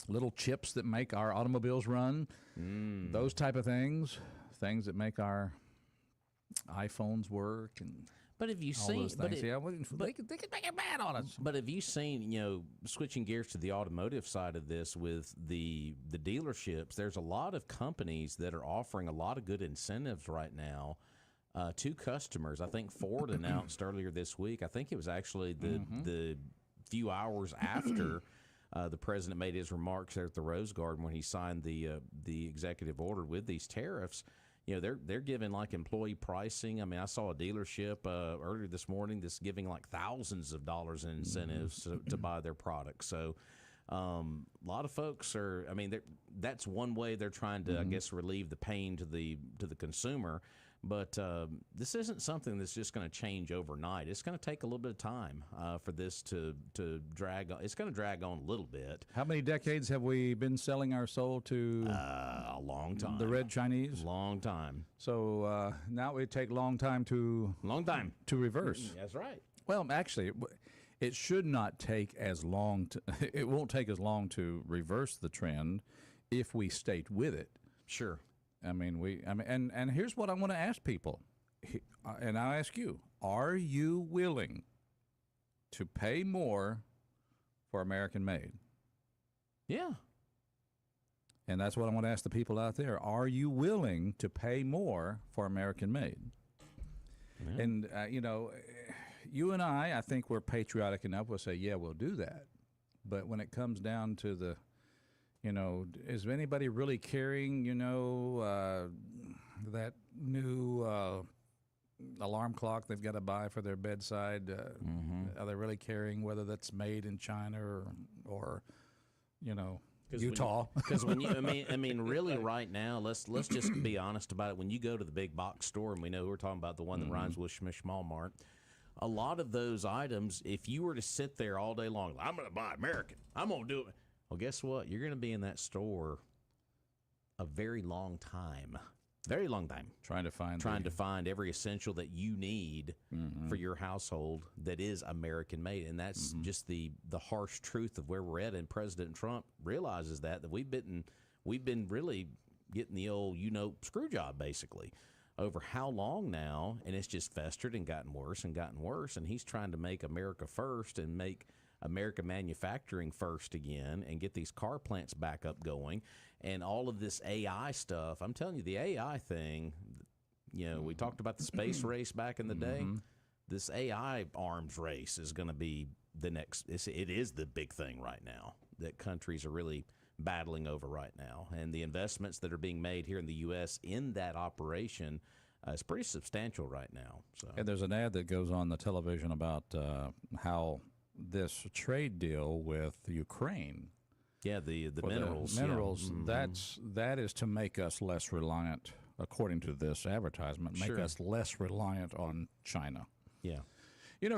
little chips that make our automobiles run, those type of things that make our iPhones work, and but have you all seen? those things. They can make it bad on us. But have you seen? Switching gears to the automotive side of this with the dealerships, there's a lot of companies that are offering a lot of good incentives right now to customers. I think Ford announced earlier this week. I think it was actually the few hours after the president made his remarks there at the Rose Garden when he signed the executive order with these tariffs. They're giving like employee pricing. I mean, I saw a dealership earlier this morning that's giving like thousands of dollars in incentives to buy their products. So a lot of folks are. I mean, that's one way they're trying to, I guess, relieve the pain to the consumer. But this isn't something that's just going to change overnight. It's going to take a little bit of time for this to drag on. It's going to drag on a little bit. How many decades have we been selling our soul to? A long time. The red Chinese? Long time. So now it would take long time to reverse. That's right. Well, actually, it should not take as long. It won't take as long to reverse the trend if we stayed with it. Sure. And here's what I want to ask people, and I'll ask you: are you willing to pay more for American made? Yeah. And that's what I want to ask the people out there: are you willing to pay more for American made? Yeah. And you and I think we're patriotic enough. We'll say, yeah, we'll do that. But when it comes down to the, is anybody really carrying, that new alarm clock they've got to buy for their bedside? Are they really carrying whether that's made in China or Utah? Because when you, I mean, really, right now, let's just be honest about it. When you go to the big box store, and we know we're talking about the one that rhymes with Small Mart, a lot of those items, if you were to sit there all day long, I'm going to buy American, I'm going to do it. Well, guess what? You're going to be in that store a very long time. Very long time. Trying to find every essential that you need for your household that is American made. And that's just the harsh truth of where we're at. And President Trump realizes that we've been really getting the old, screw job basically over how long now, and it's just festered and gotten worse and gotten worse. And he's trying to make America first and make American manufacturing first again and get these car plants back up going. And all of this AI stuff, I'm telling you, the AI thing, we talked about the space race back in the day. This AI arms race is going to be the next, it is the big thing right now that countries are really battling over right now. And the investments that are being made here in the U.S. in that operation is pretty substantial right now. So. And there's an ad that goes on the television about how this trade deal with Ukraine. Yeah, the minerals. That is to make us less reliant, according to this advertisement, make us less reliant on China. Yeah.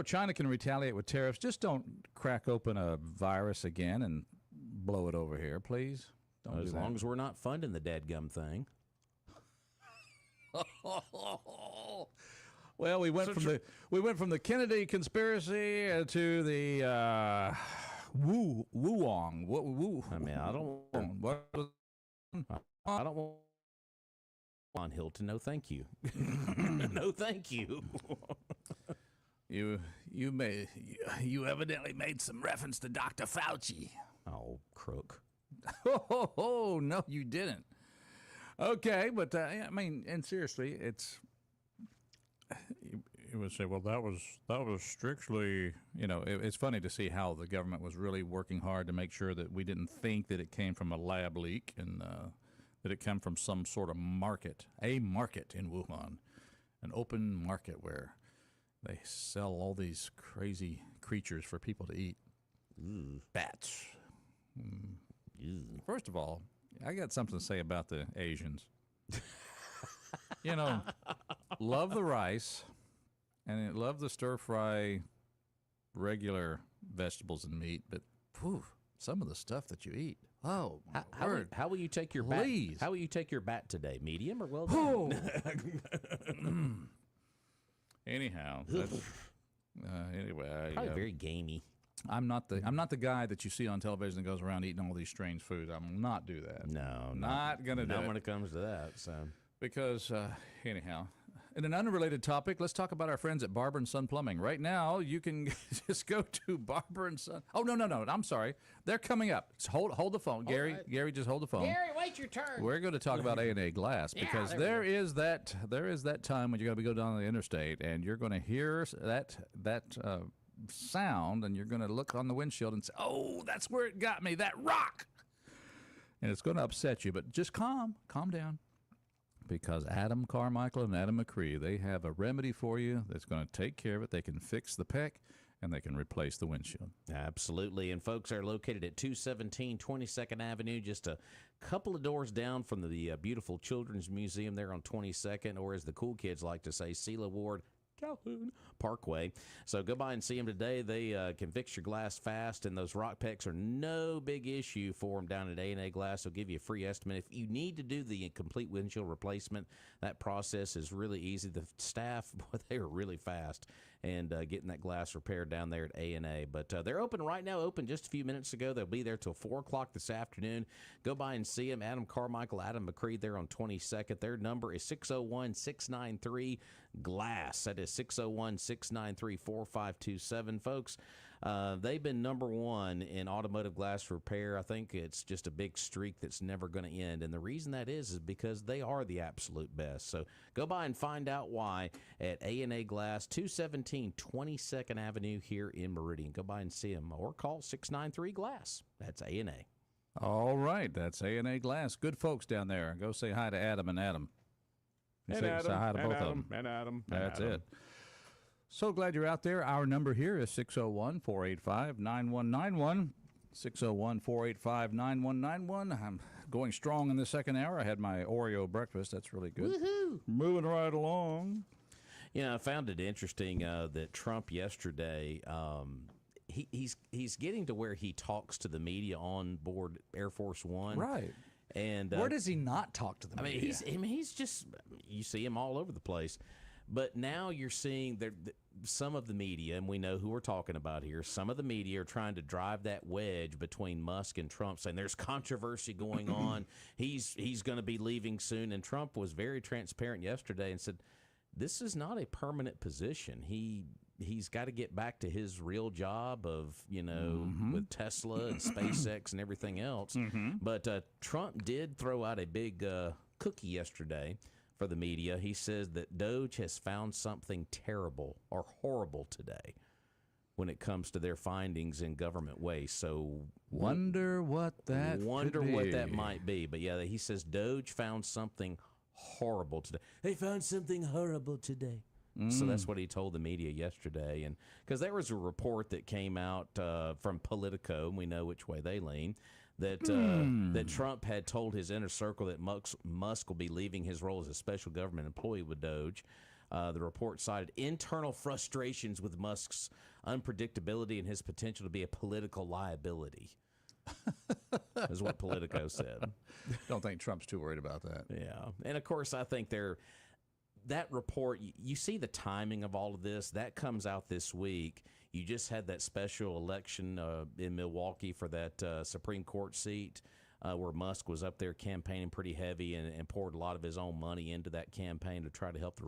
China can retaliate with tariffs. Just don't crack open a virus again and blow it over here, please. Don't as long as we're not funding the dadgum thing. Well, we went from the Kennedy conspiracy to the Wuong. Woo. I mean, I don't want on Hilton. No, thank you. No, thank you. You evidently made some reference to Dr. Fauci. Oh, crook. Oh, no, you didn't. Okay, but and seriously, you would say, well, that was strictly, it's funny to see how the government was really working hard to make sure that we didn't think that it came from a lab leak and that it came from some sort of market in Wuhan, an open market where they sell all these crazy creatures for people to eat. Bats. First of all, I got something to say about the Asians. Love the rice, and love the stir-fry regular vegetables and meat, but some of the stuff that you eat. Oh, how will you take your Please. bat? How will you take your bat today? Medium or well done? Anyhow, anyway, probably very gamey. I'm not the guy that you see on television that goes around eating all these strange foods. I will not do that. No, not gonna do it. Not when it comes to that. So because anyhow. In an unrelated topic, let's talk about our friends at Barber & Son Plumbing. Right now, you can just go to Barber & Son. Oh, no. I'm sorry. They're coming up. Just hold the phone. Gary, right. Gary, just hold the phone. Gary, wait your turn. We're going to talk about A&A Glass because there is that time when you're going to go down the interstate and you're going to hear that sound and you're going to look on the windshield and say, oh, that's where it got me, that rock. And it's going to upset you, but just calm down. Because Adam Carmichael and Adam McCree, they have a remedy for you that's going to take care of it. They can fix the peck, and they can replace the windshield. Absolutely. And folks are located at 217 22nd Avenue, just a couple of doors down from the beautiful Children's Museum there on 22nd, or as the cool kids like to say, Sela Ward Calhoun Parkway. So go by and see them today. They can fix your glass fast, and those rock pecks are no big issue for them down at A&A Glass. They'll give you a free estimate. If you need to do the complete windshield replacement, that process is really easy. The staff, boy, they are really fast and getting that glass repaired down there at A&A. But they're open right now, open just a few minutes ago. They'll be there till 4 o'clock this afternoon. Go by and see them. Adam Carmichael, Adam McCree there on 22nd. Their number is 601-693-GLASS. That is 601-693-4527. Folks, They've been number one in automotive glass repair. I think it's just a big streak that's never going to end. And the reason that is because they are the absolute best. So go by and find out why at A&A Glass, 217 22nd Avenue here in Meridian. Go by and see them or call 693-GLASS. That's A&A. All right, that's A&A Glass. Good folks down there. Go say hi to Adam and Adam. Say hi to both of them. And Adam. That's it. So glad you're out there. Our number here is 601-485-9191. 601-485-9191. I'm going strong in the second hour. I had my Oreo breakfast. That's really good. Woohoo! Moving right along. You know, I found it interesting that Trump yesterday, he's getting to where he talks to the media on board Air Force One. Right. And where does he not talk to the media? He's just, you see him all over the place. But now you're seeing some of the media, and we know who we're talking about here, some of the media are trying to drive that wedge between Musk and Trump, saying there's controversy going on. He's going to be leaving soon. And Trump was very transparent yesterday and said, this is not a permanent position. He's got to get back to his real job of, with Tesla and SpaceX and everything else. But Trump did throw out a big cookie yesterday for the media. He says that Doge has found something terrible or horrible today when it comes to their findings in government waste. So wonder what that might be. But yeah, he says Doge found something horrible today. They found something horrible today. So that's what he told the media yesterday. And because there was a report that came out from Politico, and we know which way they lean, that that Trump had told his inner circle that Musk will be leaving his role as a special government employee with Doge. The report cited internal frustrations with Musk's unpredictability and his potential to be a political liability. Is what Politico said. Don't think Trump's too worried about that. Yeah. And, of course, I think that report, you see the timing of all of this. That comes out this week. You just had that special election in Milwaukee for that Supreme Court seat where Musk was up there campaigning pretty heavy and poured a lot of his own money into that campaign to try to help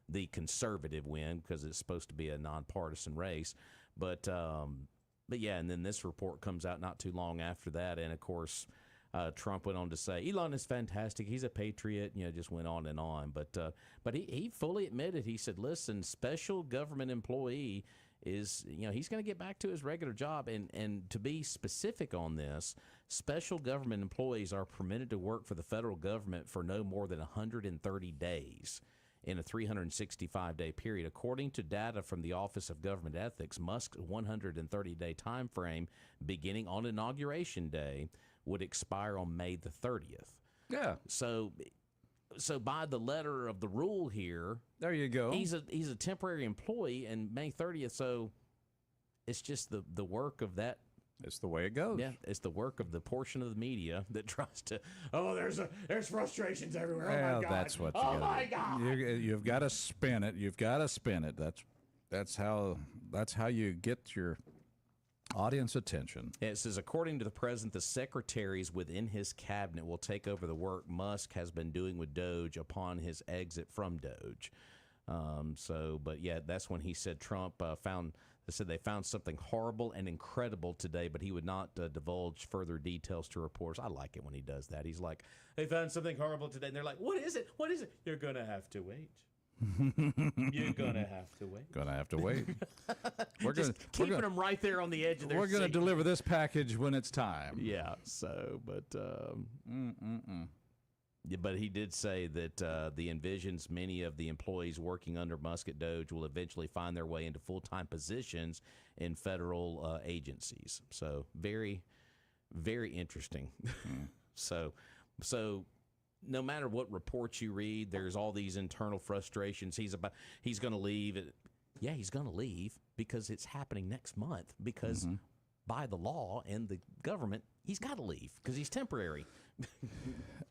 the conservative win, because it's supposed to be a nonpartisan race. But yeah, and then this report comes out not too long after that. And, of course, Trump went on to say, Elon is fantastic. He's a patriot, just went on and on. But he fully admitted, he said, listen, special government employee is, he's going to get back to his regular job. And to be specific on this, special government employees are permitted to work for the federal government for no more than 130 days in a 365-day period. According to data from the Office of Government Ethics, Musk's 130-day time frame beginning on Inauguration Day would expire on May the 30th. Yeah. So by the letter of the rule here, there you go. He's a temporary employee, and May 30th. So it's just the work of that. It's the way it goes. Yeah, it's the work of the portion of the media that tries to. Oh, there's frustrations everywhere. Well, oh my God. That's what. My God. You've got to spin it. You've got to spin it. That's how you get your audience attention. It says, according to the president, the secretaries within his cabinet will take over the work Musk has been doing with Doge upon his exit from Doge. But yeah, that's when he said Trump said they found something horrible and incredible today, but he would not divulge further details to reporters. I like it when he does that. He's like, they found something horrible today, and they're like, what is it? What is it? You're going to have to wait. You're gonna have to wait. Gonna have to wait. Keeping them right there on the edge of their We're gonna seat. deliver this package when it's time. Yeah. So, but yeah, but he did say that the envisions many of the employees working under Musk at Doge will eventually find their way into full-time positions in federal agencies. So very, very interesting. So. No matter what reports you read, there's all these internal frustrations. He's going to leave. Yeah, he's going to leave because it's happening next month. Because by the law and the government, he's got to leave because he's temporary.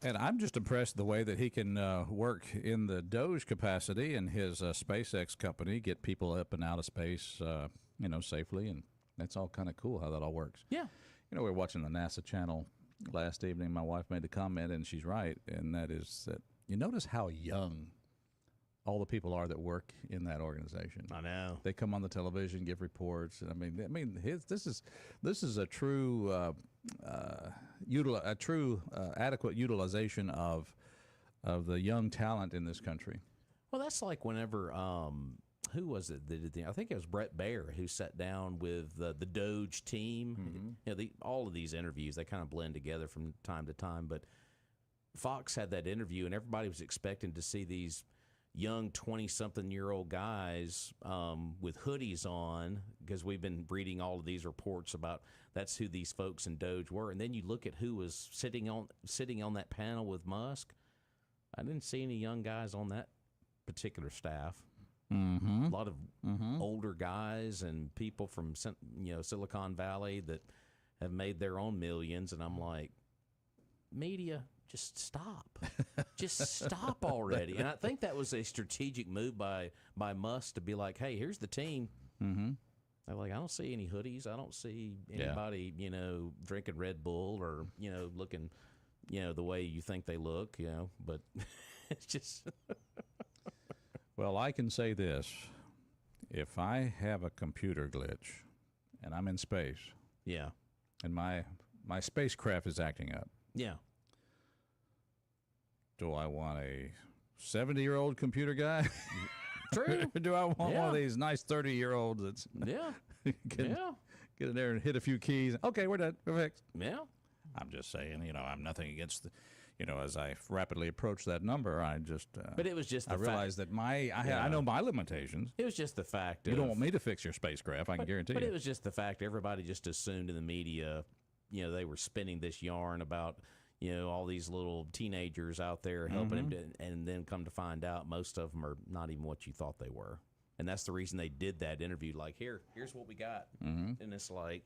And I'm just impressed the way that he can work in the Doge capacity and his SpaceX company, get people up and out of space, safely, and that's all kind of cool how that all works. Yeah. We were watching the NASA channel last evening. My wife made a comment, and she's right, and that is that you notice how young all the people are that work in that organization. I know. They come on the television, give reports. And this is a true adequate utilization of the young talent in this country. Well, that's like whenever who was it that did the? I think it was Brett Baer who sat down with the Doge team. You know, all of these interviews, they kind of blend together from time to time. But Fox had that interview, and everybody was expecting to see these young 20-something-year-old guys with hoodies on, because we've been reading all of these reports about that's who these folks in Doge were. And then you look at who was sitting on that panel with Musk. I didn't see any young guys on that particular staff. A lot of older guys and people from Silicon Valley that have made their own millions, and I'm like, media, just stop. Just stop already. And I think that was a strategic move by Musk to be like, hey, here's the team. They're like, I don't see any hoodies. I don't see anybody, drinking Red Bull or, looking, the way you think they look, but it's just. Well, I can say this. If I have a computer glitch and I'm in space. Yeah. And my spacecraft is acting up. Yeah. Do I want a 70-year-old computer guy? True. Or do I want one of these nice 30-year-olds that's get in there and hit a few keys? Okay, we're done. We're fixed. Yeah. I'm just saying, I'm nothing against the, as I rapidly approach that number, I just. But it was just. I realized that I know my limitations. It was just the fact. You don't want me to fix your spacecraft. I can guarantee you. But it was just the fact everybody just assumed in the media, they were spinning this yarn about, all these little teenagers out there helping him, and then come to find out most of them are not even what you thought they were. And that's the reason they did that interview. Like, here's what we got, and it's like.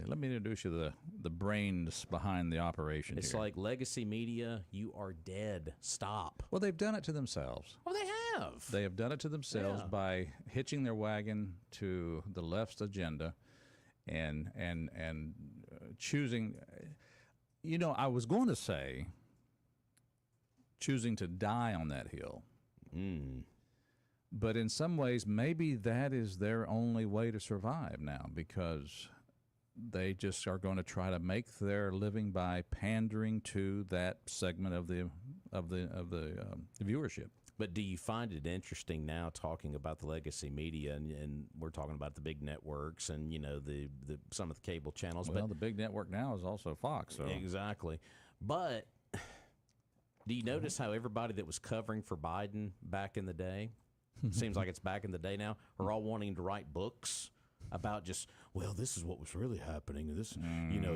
Let me introduce you the brains behind the operation. It's here. like legacy media. You are dead. Stop. Well, they've done it to themselves. Well, they have. They have done it to themselves by hitching their wagon to the left's agenda, and choosing. I was going to say choosing to die on that hill. But in some ways, maybe that is their only way to survive now, because they just are going to try to make their living by pandering to that segment of the viewership. But do you find it interesting now, talking about the legacy media, and we're talking about the big networks and the some of the cable channels? Well, but the big network now is also Fox. So. Exactly. But do you notice how everybody that was covering for Biden back in the day, seems like it's back in the day now, are all wanting to write books about just, well, this is what was really happening. This,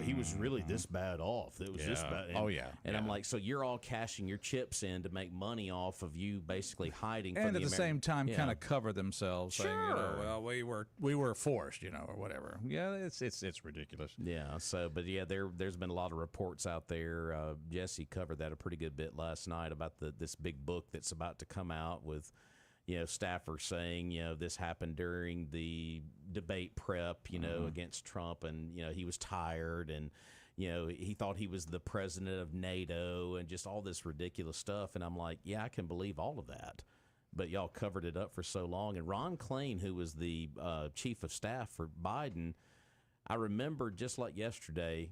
he was really this bad off. It was this bad. And, And I'm like, so you're all cashing your chips in to make money off of you basically hiding from and the at the same time kind of cover themselves, Sure. saying, well, we were forced, or whatever. Yeah, it's ridiculous. Yeah. So, but yeah, there's been a lot of reports out there. Jesse covered that a pretty good bit last night about this big book that's about to come out with. Staffers saying, this happened during the debate prep, against Trump, and, he was tired, and, he thought he was the president of NATO, and just all this ridiculous stuff. And I'm like, yeah, I can believe all of that. But y'all covered it up for so long. And Ron Klain, who was the chief of staff for Biden, I remember just like yesterday,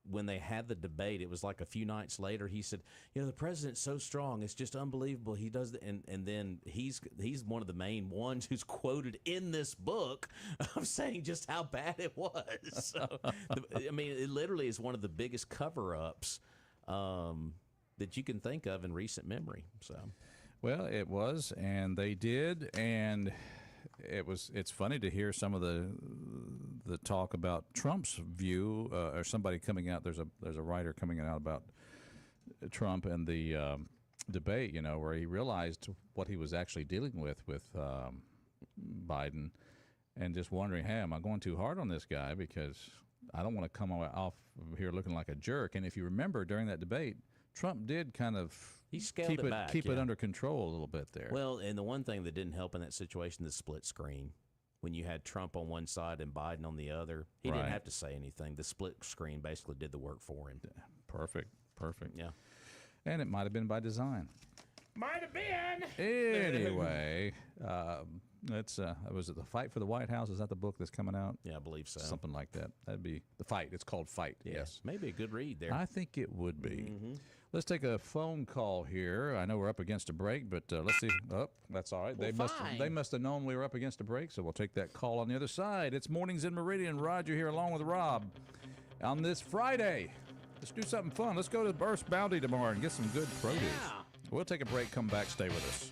when they had the debate, it was like a few nights later, he said, the president's so strong. It's just unbelievable. He does that. And then he's one of the main ones who's quoted in this book of saying just how bad it was. So, it literally is one of the biggest cover-ups that you can think of in recent memory. So, well, it was, and they did, and it's funny to hear some of the talk about Trump's view, or somebody coming out. There's a writer coming out about Trump and the debate, where he realized what he was actually dealing with Biden, and just wondering, hey, am I going too hard on this guy, because I don't want to come off here looking like a jerk. And if you remember, during that debate, Trump did kind of keep it under control a little bit there. Well, and the one thing that didn't help in that situation, the split screen. When you had Trump on one side and Biden on the other, he didn't have to say anything. The split screen basically did the work for him. Perfect. Yeah. And it might have been by design. Might have been. Anyway, that's was it The Fight for the White House? Is that the book that's coming out? Yeah, I believe so. Something like that. That'd be The Fight. It's called Fight. Yes. Maybe a good read there. I think it would be. Let's take a phone call here. I know we're up against a break, but let's see. Oh, that's all right. Well, They must have known we were up against a break, so we'll take that call on the other side. It's Mornings in Meridian. Roger here along with Rob on this Friday. Let's do something fun. Let's go to Burst Bounty tomorrow and get some good produce. Yeah. We'll take a break, come back, stay with us.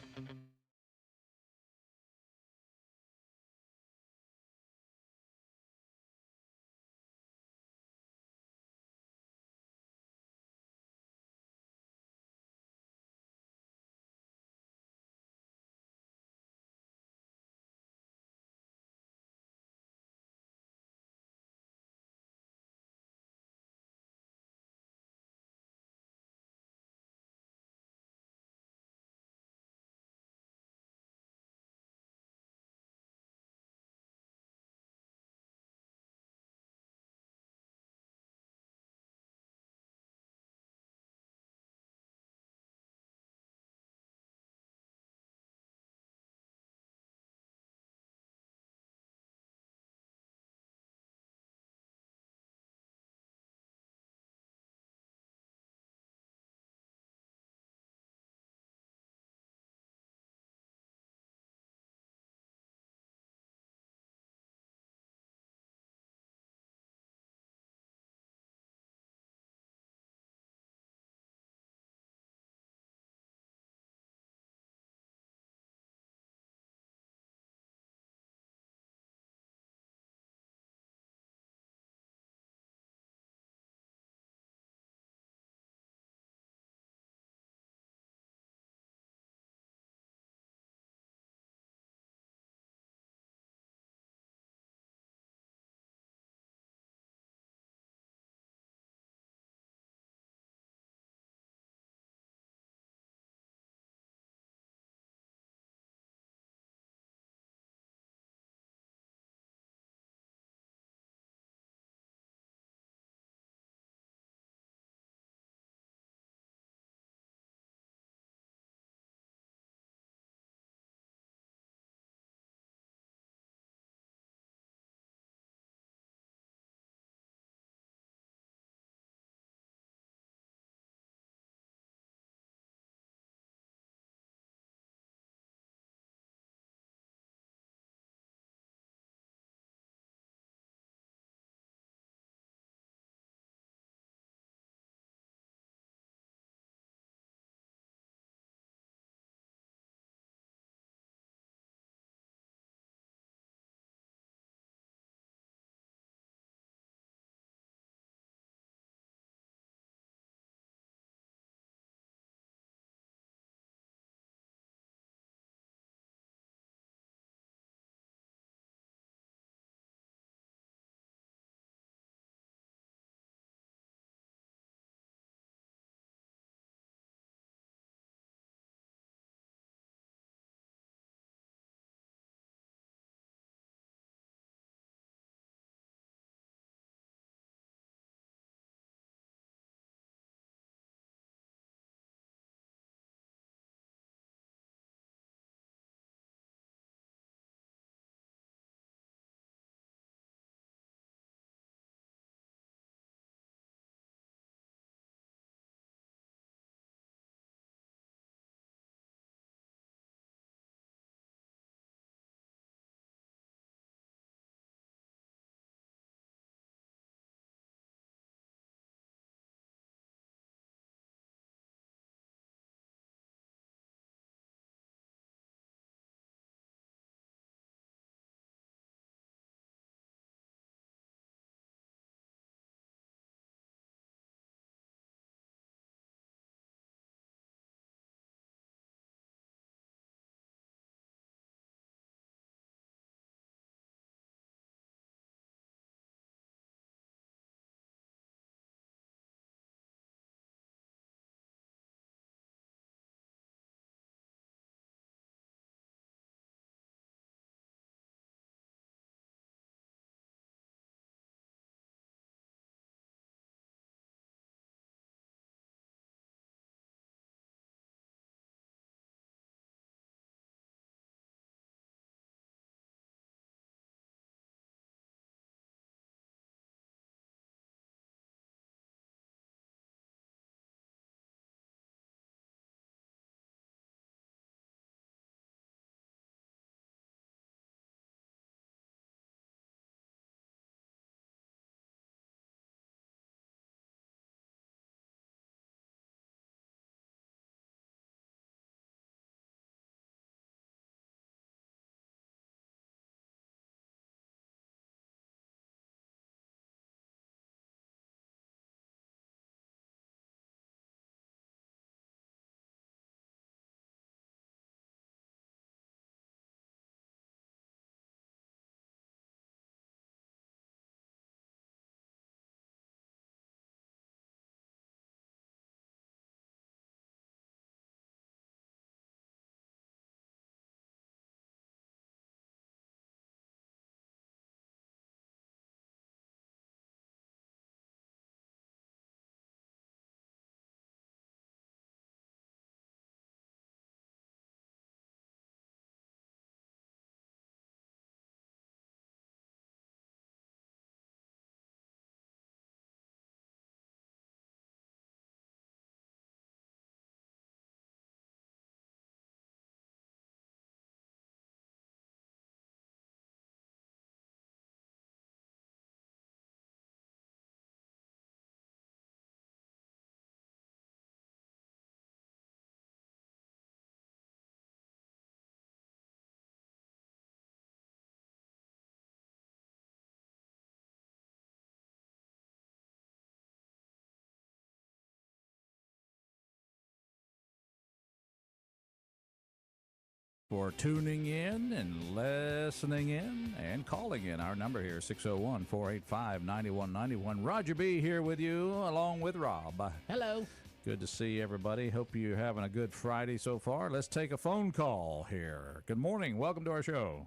for tuning in and listening in and calling in. Our number here is 601-485-9191. Roger B. here with you, along with Rob. Hello. Good to see everybody. Hope you're having a good Friday so far. Let's take a phone call here. Good morning. Welcome to our show.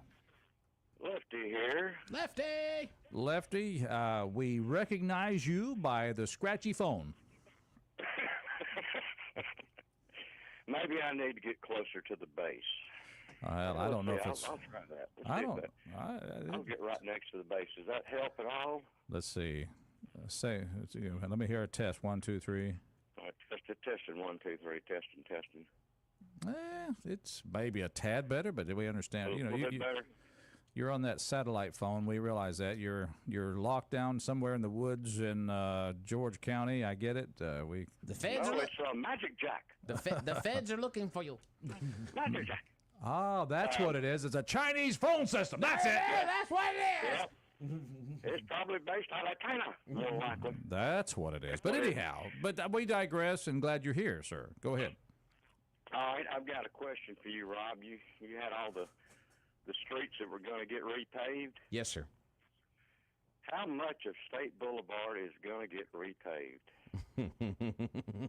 Lefty here. Lefty. Lefty, we recognize you by the scratchy phone. Maybe I need to get closer to the base. Well, I don't know if it's. I'll try that. I'll get right next to the base. Does that help at all? Let's see. Let me hear a test. 1, 2, 3. Testing. 1, 2, 3. Testing. It's maybe a tad better, but we understand. A little bit better. You're on that satellite phone. We realize that you're locked down somewhere in the woods in George County. I get it. The feds it's Magic Jack. The feds are looking for you. Magic Jack. Oh, that's what it is. It's a Chinese phone system. That's it. Yeah, that's what it is. Yep. It's probably based out of China, more likely. That's what it is. But anyhow, we digress, and glad you're here, sir. Go ahead. All right, I've got a question for you, Rob. You had all the streets that were going to get repaved. Yes, sir. How much of State Boulevard is going to get repaved?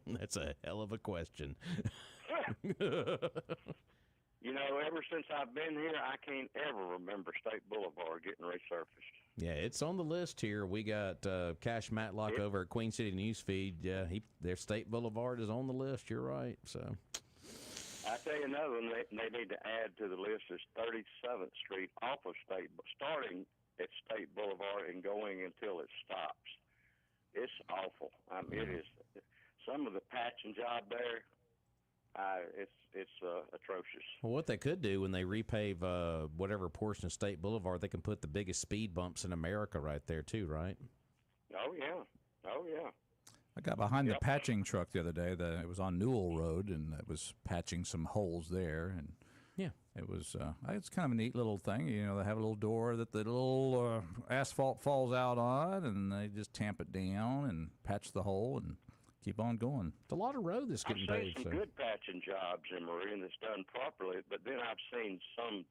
That's a hell of a question. You know, ever since I've been here, I can't ever remember State Boulevard getting resurfaced. Yeah, it's on the list here. We got Cash Matlock over at Queen City Newsfeed. Yeah, their State Boulevard is on the list. You're right. So, I tell you another one they need to add to the list is 37th Street off of starting at State Boulevard and going until it stops. It's awful. I mean, it is. Some of the patching job there, it's atrocious. well, what they could do when they repave whatever portion of State Boulevard, they can put the biggest speed bumps in America right there too, right? Oh yeah. I got behind the patching truck the other day. It was on Newell Road, and it was patching some holes there. And yeah, it was. It's kind of a neat little thing. You know, they have a little door that the little asphalt falls out on, and they just tamp it down and patch the hole and keep on going. it's a lot of road that's getting I've seen paved. some good patching jobs in Meridian that's done properly, but then I've seen some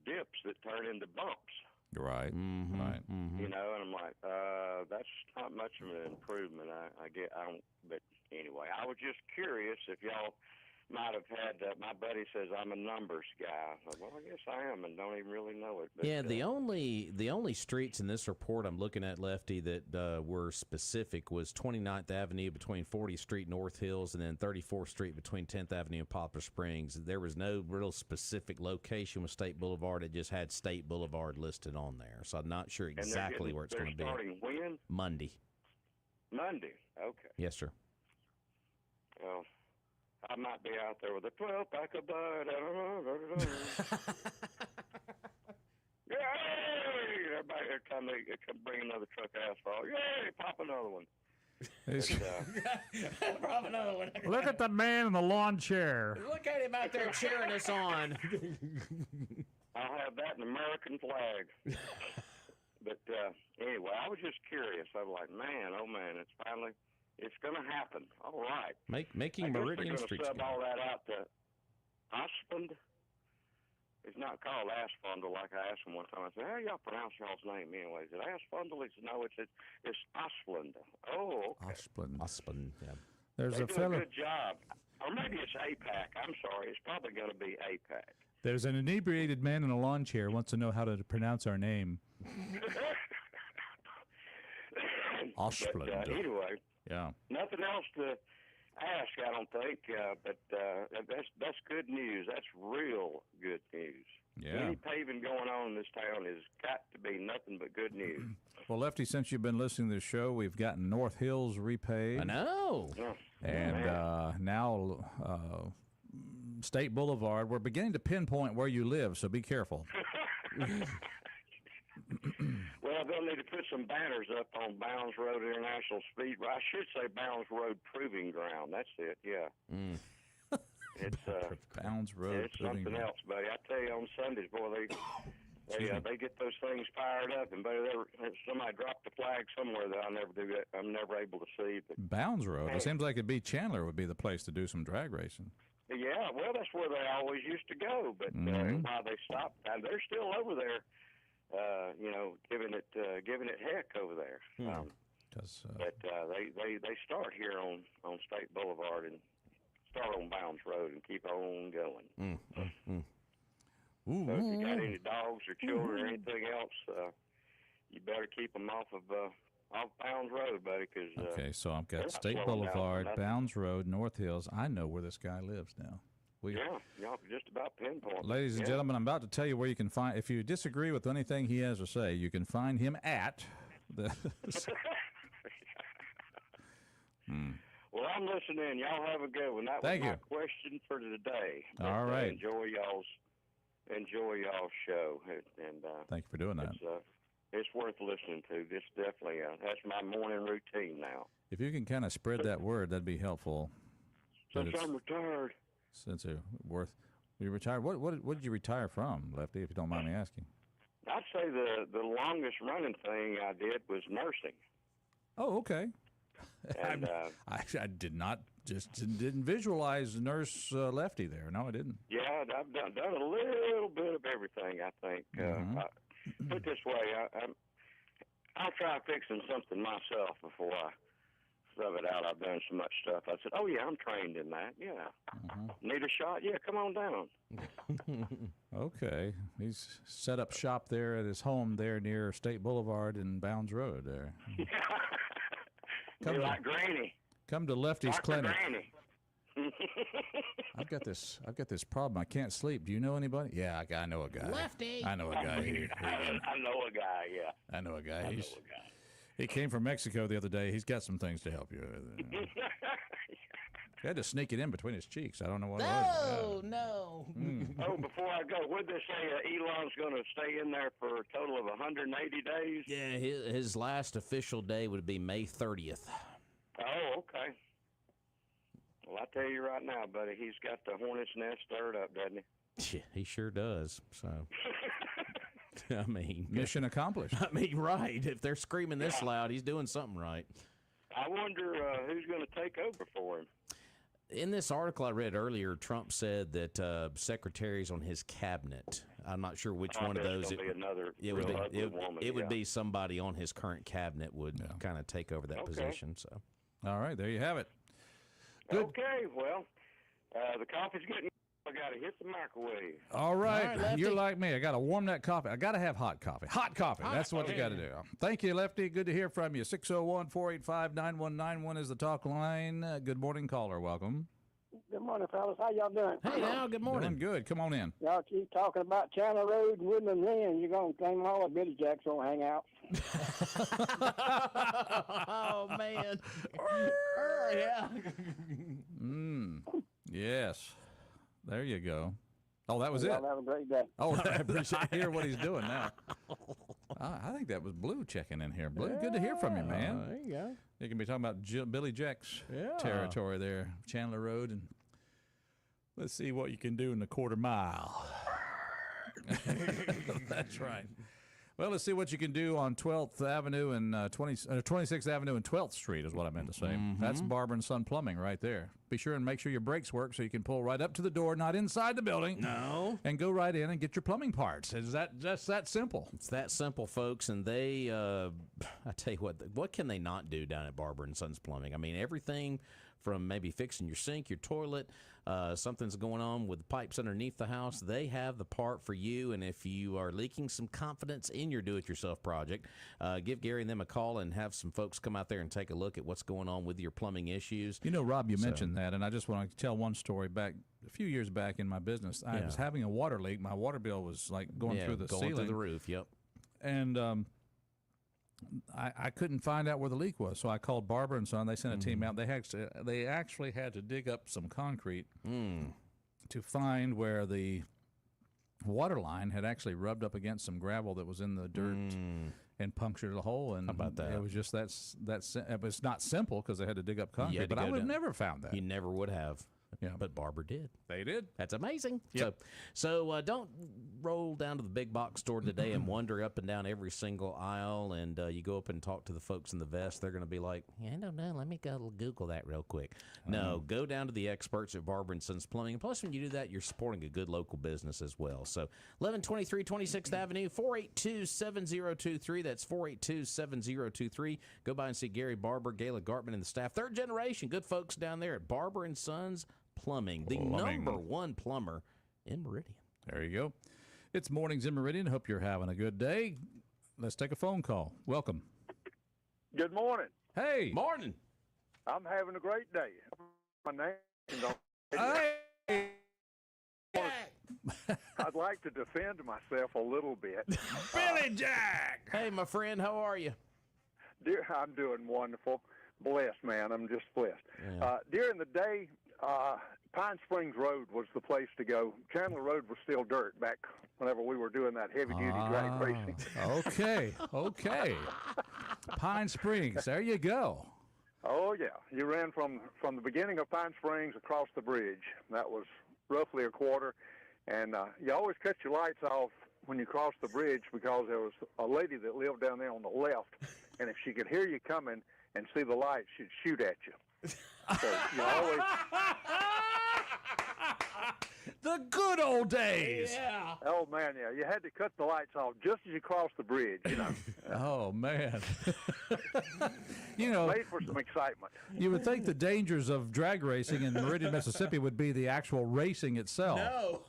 dips that turn into bumps. Right. Mm-hmm, Right. Mm-hmm. You know, and I'm like, that's not much of an improvement. I don't. But anyway, I was just curious if y'all might have had. My buddy says I'm a numbers guy. I said, well, I guess I am, and don't even really know it. But, Yeah, the only streets in this report I'm looking at, Lefty, that were specific was 29th Avenue between 40th Street North Hills and then 34th Street between 10th Avenue and Poplar Springs. There was no real specific location with State Boulevard. It just had State Boulevard listed on there. So I'm not sure exactly where it's going to be. Starting when? Monday. Monday. Okay. Yes, sir. Well, I might be out there with a 12-pack of Bud. Yay! Everybody, every time they come bring another truck of asphalt, yay! Pop another one. Pop another one. Look at the man in the lawn chair. Look at him out there cheering us on. I'll have that an American flag. But anyway, I was just curious. I was like, man, oh man, it's going to happen. All right. Making Meridian Street. They're going to sub all that out to Osplund. It's not called Aspundle like I asked him one time. I said, how do y'all pronounce y'all's name anyway? Is it Aspundle? He said, no, it's Osplund. Oh, okay. Osplund, yeah. There's they a do fellow. a good job. Or maybe it's APAC. I'm sorry. It's probably going to be APAC. There's an inebriated man in a lawn chair wants to know how to pronounce our name. Osplund. But, anyway. Yeah. Nothing else to ask, I don't think. But that's good news. That's real good news. Yeah. Any paving going on in this town has got to be nothing but good news. Well, Lefty, since you've been listening to the show, we've gotten North Hills repaved. I know. And now State Boulevard. We're beginning to pinpoint where you live, so be careful. Well, they'll need to put some banners up on Bounds Road International Speedway. I should say Bounds Road Proving Ground. That's it, yeah. It's Bounds Road. It's something else, buddy. I tell you, on Sundays, boy, they get those things fired up, and buddy, somebody dropped the flag somewhere that I never do. I'm never able to see. But Bounds Road. It seems like it'd be Chandler would be the place to do some drag racing. Yeah, well, that's where they always used to go, but while they stopped, and they're still over there, giving it heck over there. But they start here on State Boulevard and start on Bounds Road and keep on going. So if you got any dogs or children or anything else, you better keep them off Bounds Road, buddy. Okay, so I've got State Boulevard, Bounds Road, North Hills. I know where this guy lives now. Y'all just about pinpoint. Ladies and gentlemen, I'm about to tell you where you can find. If you disagree with anything he has to say, you can find him at the. Well, I'm listening. Y'all have a good one. That was my question for today. All right. Enjoy y'all's show, and thank you for doing that. It's worth listening to. This definitely that's my morning routine now. If you can kind of spread that word, that'd be helpful. Since I'm retired. Since you retired. What did you retire from, Lefty? If you don't mind me asking. I'd say the longest running thing I did was nursing. Oh, okay. And, I didn't visualize nurse Lefty there. No, I didn't. Yeah, I've done a little bit of everything. I think. Put it this way, I'll try fixing something myself before I sub it out. I've done so much stuff. I said, "Oh yeah, I'm trained in that. Yeah, need a shot? Yeah, come on down." Okay, he's set up shop there at his home there near State Boulevard and Bounds Road there. Come like Granny. Come to Lefty's Dr. clinic. Granny. I've got this problem. I can't sleep. Do you know anybody? Yeah, I know a guy. Lefty. I know a guy. I know a guy. Yeah. I know a guy. He came from Mexico the other day. He's got some things to help you with. He had to sneak it in between his cheeks. I don't know what it was. No. Oh, before I go, what did they say? Elon's going to stay in there for a total of 180 days? Yeah, his last official day would be May 30th. Oh, okay. Well, I tell you right now, buddy, he's got the hornet's nest stirred up, doesn't he? Yeah, he sure does. So, I mean, mission accomplished. I mean, right. If they're screaming this loud, he's doing something right. I wonder who's going to take over for him. In this article I read earlier, Trump said that secretaries on his cabinet, I'm not sure which one of those, it would be somebody on his current cabinet would kind of take over that position. So, all right, there you have it. Good. Okay, well, the coffee's getting. I got to hit the microwave. All right, you're like me. I got to warm that coffee. I got to have hot coffee. Hot coffee. That's what you got to do. Thank you, Lefty. Good to hear from you. 601-485-9191 is the talk line. Good morning, caller. Welcome. Good morning, fellas. How y'all doing? Hey, now. Good morning. Doing good. Come on in. Y'all keep talking about Chandler Road and Woodland Lane. You're going to claim all the Billy Jacks won't hang out. Oh, man. Yeah. Yes. There you go. Oh, that was it. Y'all have a great day. Oh, I appreciate hear what he's doing now. I think that was Blue checking in here. Blue, good to hear from you, man. There you go. You can be talking about Billy Jack's territory there, Chandler Road, and let's see what you can do in the quarter mile. That's right. Well, let's see what you can do on 12th Avenue and 26th Avenue and 12th Street is what I meant to say. That's Barber and Son Plumbing right there. Be sure and make sure your brakes work so you can pull right up to the door, not inside the building. No. And go right in and get your plumbing parts. Is that just that simple? It's that simple, folks. And they, I tell you what can they not do down at Barber and Sons Plumbing? I mean, everything from maybe fixing your sink, your toilet, something's going on with the pipes underneath the house, they have the part for you. And if you are leaking some confidence in your do-it-yourself project, give Gary and them a call and have some folks come out there and take a look at what's going on with your plumbing issues. You know, Rob, you mentioned that, and I just want to tell one story back. A few years back in my business, I was having a water leak. My water bill was like going through the ceiling. Through the roof, yep. And I couldn't find out where the leak was, so I called Barber and Son. They sent a team out. They actually had to dig up some concrete to find where the water line had actually rubbed up against some gravel that was in the dirt and punctured a hole. And how about that? It was just it was not simple because they had to dig up concrete, but I would have never found that. You never would have. Yeah. But Barber did. They did. That's amazing. Yep. So don't roll down to the big box store today and wander up and down every single aisle, and you go up and talk to the folks in the vest. They're going to be like, I don't know. Let me go Google that real quick. No, go down to the experts at Barber & Sons Plumbing. And plus, when you do that, you're supporting a good local business as well. So 1123 26th Avenue, 482-7023. That's 482-7023. Go by and see Gary Barber, Gayla Gartman, and the staff. Third generation, good folks down there at Barber & Sons Plumbing, the number one plumber in Meridian. There you go. It's Mornings in Meridian. Hope you're having a good day. Let's take a phone call. Welcome. Good morning. Hey. Morning. I'm having a great day. My name. Hey. I'd like to defend myself a little bit. Billy Jack. Hey, my friend, how are you? Dear, I'm doing wonderful. Blessed, man. I'm just blessed. Yeah. During the day, Pine Springs Road was the place to go. Chandler Road was still dirt back whenever we were doing that heavy-duty drag racing. Okay. Pine Springs. There you go. Oh, yeah. You ran from the beginning of Pine Springs across the bridge. That was roughly a quarter. And you always cut your lights off when you crossed the bridge because there was a lady that lived down there on the left. And if she could hear you coming and see the lights, she'd shoot at you. So you always... The good old days. Yeah. Oh, man, yeah. You had to cut the lights off just as you crossed the bridge, you know. Oh, man. You know, Made for some excitement. you would think the dangers of drag racing in Meridian, Mississippi would be the actual racing itself.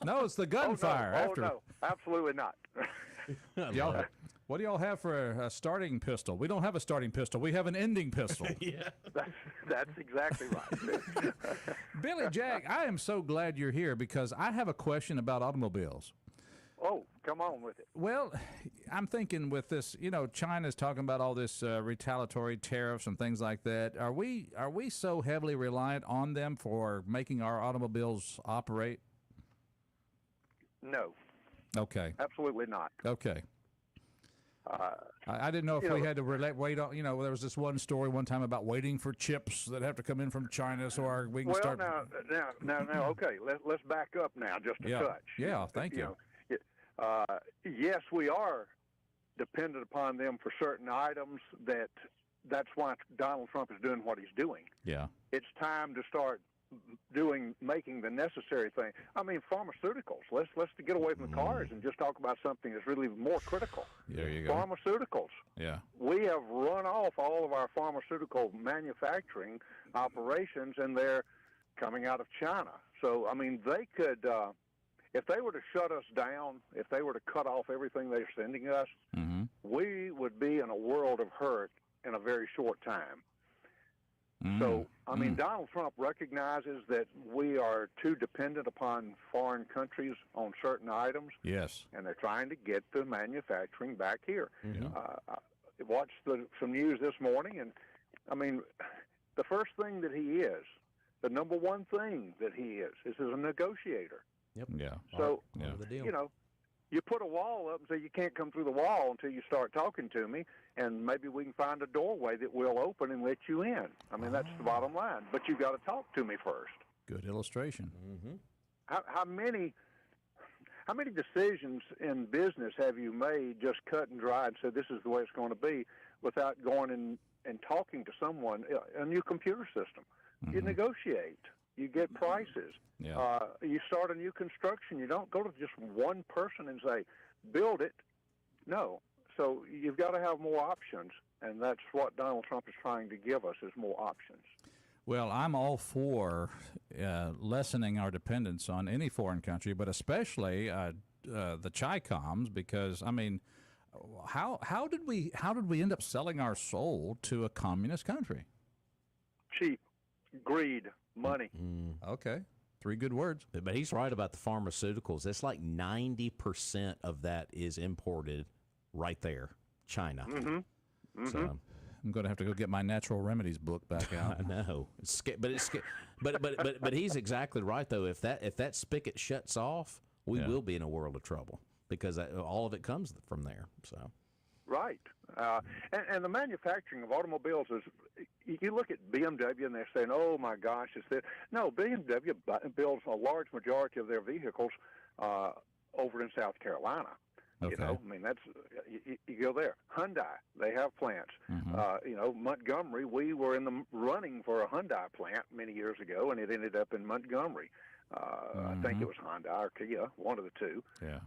No, it's the gunfire after. Oh, no. Absolutely not. Y'all, what do y'all have for a starting pistol? We don't have a starting pistol. We have an ending pistol. That's exactly right. Billy Jack, I am so glad you're here because I have a question about automobiles. Oh, come on with it. Well, I'm thinking with this, you know, China's talking about all this retaliatory tariffs and things like that. Are we so heavily reliant on them for making our automobiles operate? No, Okay. absolutely not. Okay. I didn't know if we had to wait on, you know, there was this one story one time about waiting for chips that have to come in from China so we can Well, start. now, okay, let's back up now just a touch. Yeah, thank you. know, yes, we are dependent upon them for certain items. That's why Donald Trump is doing what he's doing. Yeah. It's time to start making the necessary thing. I mean, pharmaceuticals. Let's get away from the cars and just talk about something that's really more critical. There you go. Pharmaceuticals. Yeah. We have run off all of our pharmaceutical manufacturing operations, and they're coming out of China. So, I mean, they could, if they were to shut us down, if they were to cut off everything they're sending us, we would be in a world of hurt in a very short time. So, I mean, Donald Trump recognizes that we are too dependent upon foreign countries on certain items. Yes. And they're trying to get the manufacturing back here. I watched some news this morning, and, I mean, the first thing that he is, the number one thing that he is a negotiator. Yep. Yeah. So, The deal. you know, you put a wall up and say you can't come through the wall until you start talking to me, and maybe we can find a doorway that will open and let you in. I mean, that's the bottom line. But you've got to talk to me first. Good illustration. How many decisions in business have you made just cut and dry and said this is the way it's going to be without going and talking to someone, a new computer system? You negotiate. You get prices. Yeah. You start a new construction. You don't go to just one person and say, build it. No. So you've got to have more options, and that's what Donald Trump is trying to give us is more options. Well, I'm all for lessening our dependence on any foreign country, but especially the Chi-Coms, because I mean, how did we end up selling our soul to a communist country? Cheap, greed, money. Okay, 3 good words. But he's right about the pharmaceuticals. It's like 90% of that is imported right there, China. So I'm going to have to go get my natural remedies book back out. I know, but he's exactly right though. If that spigot shuts off, we will be in a world of trouble because all of it comes from there. So. Right. And the manufacturing of automobiles is, you look at BMW and they're saying, oh my gosh, it's this. No, BMW builds a large majority of their vehicles over in South Carolina. Okay. You know, I mean, that's, you go there. Hyundai, they have plants. You know, Montgomery, we were in the running for a Hyundai plant many years ago, and it ended up in Montgomery. I think it was Honda or Kia, one of the two. Yeah.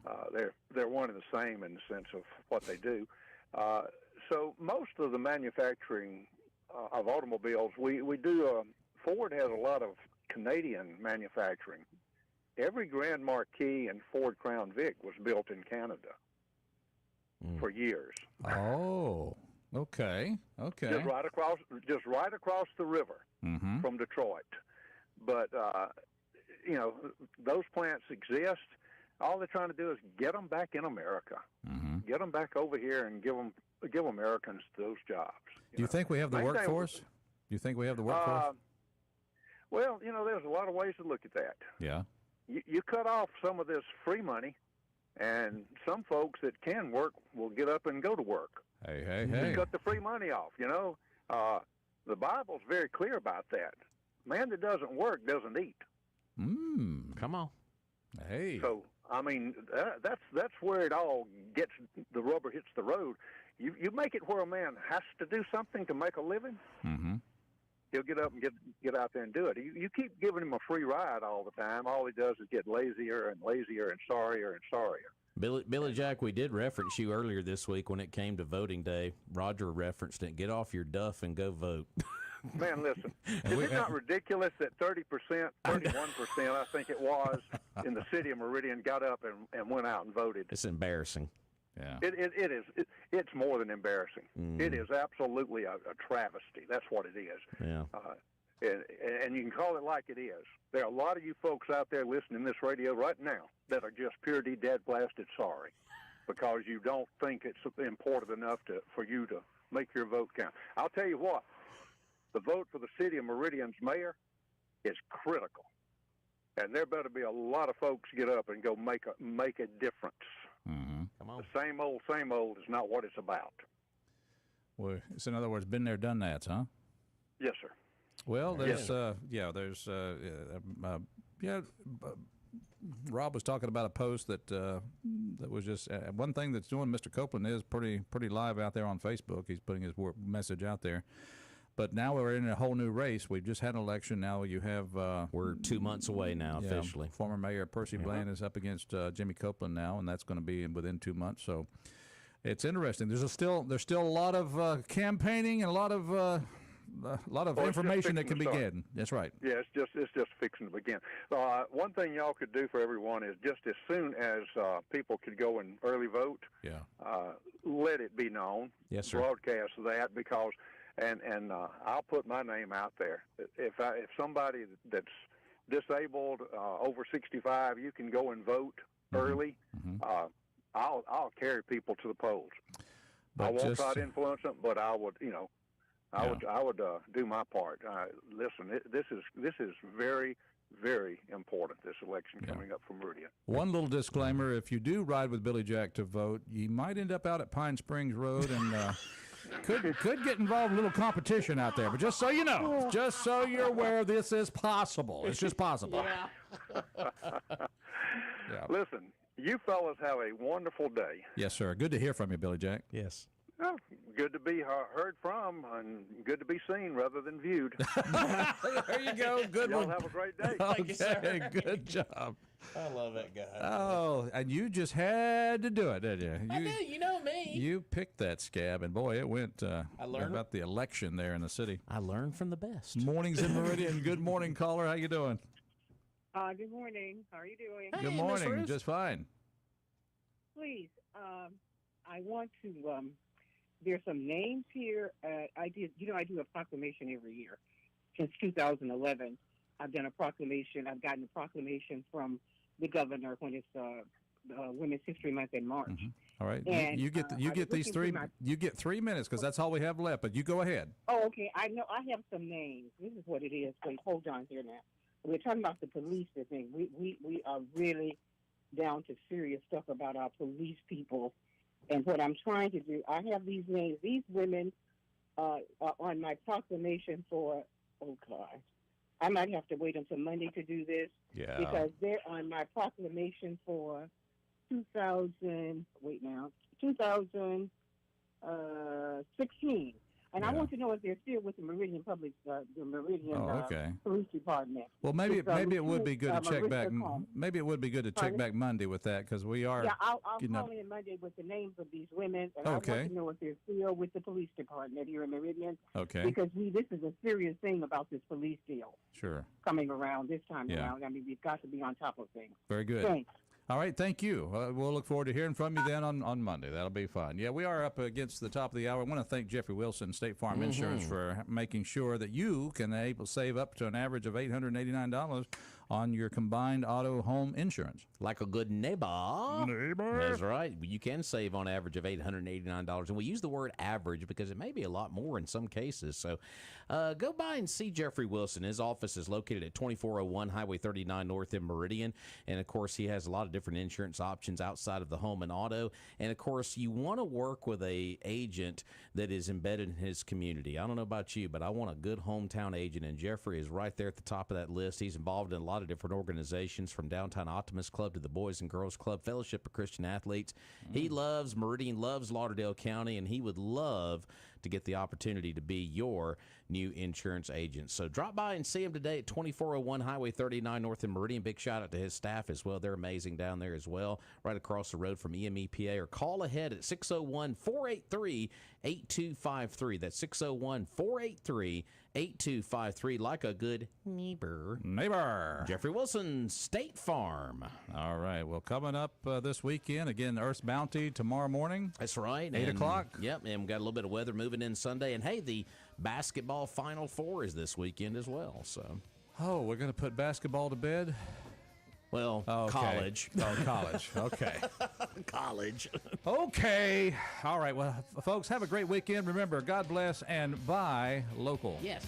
They're one and the same in the sense of what they do. So most of the manufacturing of automobiles, we do. Ford has a lot of Canadian manufacturing. Every Grand Marquis and Ford Crown Vic was built in Canada for years. Oh, okay. Just right across the river from Detroit. But you know, those plants exist. All they're trying to do is get them back in America, get them back over here, and give Americans those jobs. Do you think we have the workforce? Do you think we have the workforce? Well, you know, there's a lot of ways to look at that. Yeah. You cut off some of this free money, and some folks that can work will get up and go to work. Hey. You cut the free money off, you know. The Bible's very clear about that. Man that doesn't work doesn't eat. Come on. Hey. So, I mean, that's where it all gets, the rubber hits the road. You make it where a man has to do something to make a living, he'll get up and get out there and do it. You keep giving him a free ride all the time, all he does is get lazier and lazier and sorrier and sorrier. Billy Jack, we did reference you earlier this week when it came to voting day. Roger referenced it. Get off your duff and go vote. Man, listen, is it not ridiculous that 30%, 31%, I think it was, in the city of Meridian got up and went out and voted? It's embarrassing. Yeah. It is. It's more than embarrassing. It is absolutely a travesty. That's what it is. Yeah. And you can call it like it is. There are a lot of you folks out there listening to this radio right now that are just pure dead blasted sorry because you don't think it's important enough for you to make your vote count. I'll tell you what. The vote for the city of Meridian's mayor is critical, and there better be a lot of folks get up and go make a difference. Come on. The same old is not what it's about. Well, it's in other words, been there, done that, huh? Yes, sir. Well, there's Rob was talking about a post that was just one thing that's doing. Mr. Copeland is pretty live out there on Facebook. He's putting his message out there. But now we're in a whole new race. We've just had an election. Now you have we're 2 months away now officially. Former Mayor Percy Bland is up against Jimmy Copeland now, and that's going to be within 2 months. So it's interesting. There's still a lot of campaigning and a lot of information that can be gained. That's right. Yeah, it's just fixing to begin. One thing y'all could do for everyone is just as soon as people could go and early vote. Let it be known. Yes, sir. Broadcast that because. And I'll put my name out there. If somebody that's disabled over 65, you can go and vote early. I'll carry people to the polls. But I won't try to influence them, but I would, I would do my part. Listen, this is very, very important. This election coming up for Meridian. One little disclaimer: if you do ride with Billy Jack to vote, you might end up out at Pine Springs Road and. Could get involved in a little competition out there, but just so you know, just so you're aware, this is possible. It's just possible. Listen, you fellas have a wonderful day. Yes, sir. Good to hear from you, Billy Jack. Yes. Oh, good to be heard from and good to be seen rather than viewed. There you go. Good Y'all one. have a great day. Thank you, sir. Good job. I love that guy. Oh, and you just had to do it, didn't you? I do. You know me. You picked that scab, and boy, it went I learned about the election there in the city. I learned from the best. Mornings in Meridian. Good morning, caller. How you doing? Good morning. How are you doing? Hey, Good Miss morning. Ruth. Just fine. Please, I want to. There's some names here. I do a proclamation every year since 2011. I've done a proclamation. I've gotten a proclamation from the governor when it's Women's History Month in March. All right. And, you get these three. You get 3 minutes because that's all we have left. But you go ahead. Oh, okay. I know. I have some names. This is what it is. Wait, hold on here now. We're talking about the police thing. We are really down to serious stuff about our police people. And what I'm trying to do, I have these names. These women are on my proclamation for, oh, God. I might have to wait until Monday to do this. Yeah. Because they're on my proclamation for 2016. And I want to know if they're still with the Meridian Police Department. Well, maybe it would be good to check back. Maybe it would be good to check back Monday with that because we are. Yeah, I'll call in Monday with the names of these women, and I want to know if they're still with the police department here in Meridian. Okay. Because this is a serious thing about this police deal. Sure. Coming around this time around. I mean, we've got to be on top of things. Very good. Thanks. All right, thank you. We'll look forward to hearing from you then on Monday. That'll be fun. Yeah, we are up against the top of the hour. I want to thank Jeffrey Wilson, State Farm Insurance, for making sure that you can save up to an average of $889 on your combined auto home insurance. Like a good neighbor. That's right. You can save on average of $889. And we use the word average because it may be a lot more in some cases. So go by and see Jeffrey Wilson. His office is located at 2401 Highway 39 North in Meridian. And, of course, he has a lot of different insurance options outside of the home and auto. And, of course, you want to work with a agent that is embedded in his community. I don't know about you, but I want a good hometown agent. And Jeffrey is right there at the top of that list. He's involved in a lot of different organizations from Downtown Optimist Club to the Boys and Girls Club, Fellowship of Christian Athletes. He loves Meridian, loves Lauderdale County, and he would love to get the opportunity to be your new insurance agent. So drop by and see him today at 2401 Highway 39 North in Meridian. Big shout out to his staff as well. They're amazing down there as well, right across the road from EMEPA. Or call ahead at 601-483-8253. That's 601-483-8253, like a good neighbor. Jeffrey Wilson, State Farm. All right. Well, coming up this weekend, again, Earth's Bounty tomorrow morning. That's right. 8 o'clock. Yep, and we got a little bit of weather moving in Sunday. And, hey, the basketball Final Four is this weekend as well. So, we're going to put basketball to bed? Well, college. Oh, college. Okay. College. Okay. All right. Well, folks, have a great weekend. Remember, God bless and buy local. Yes.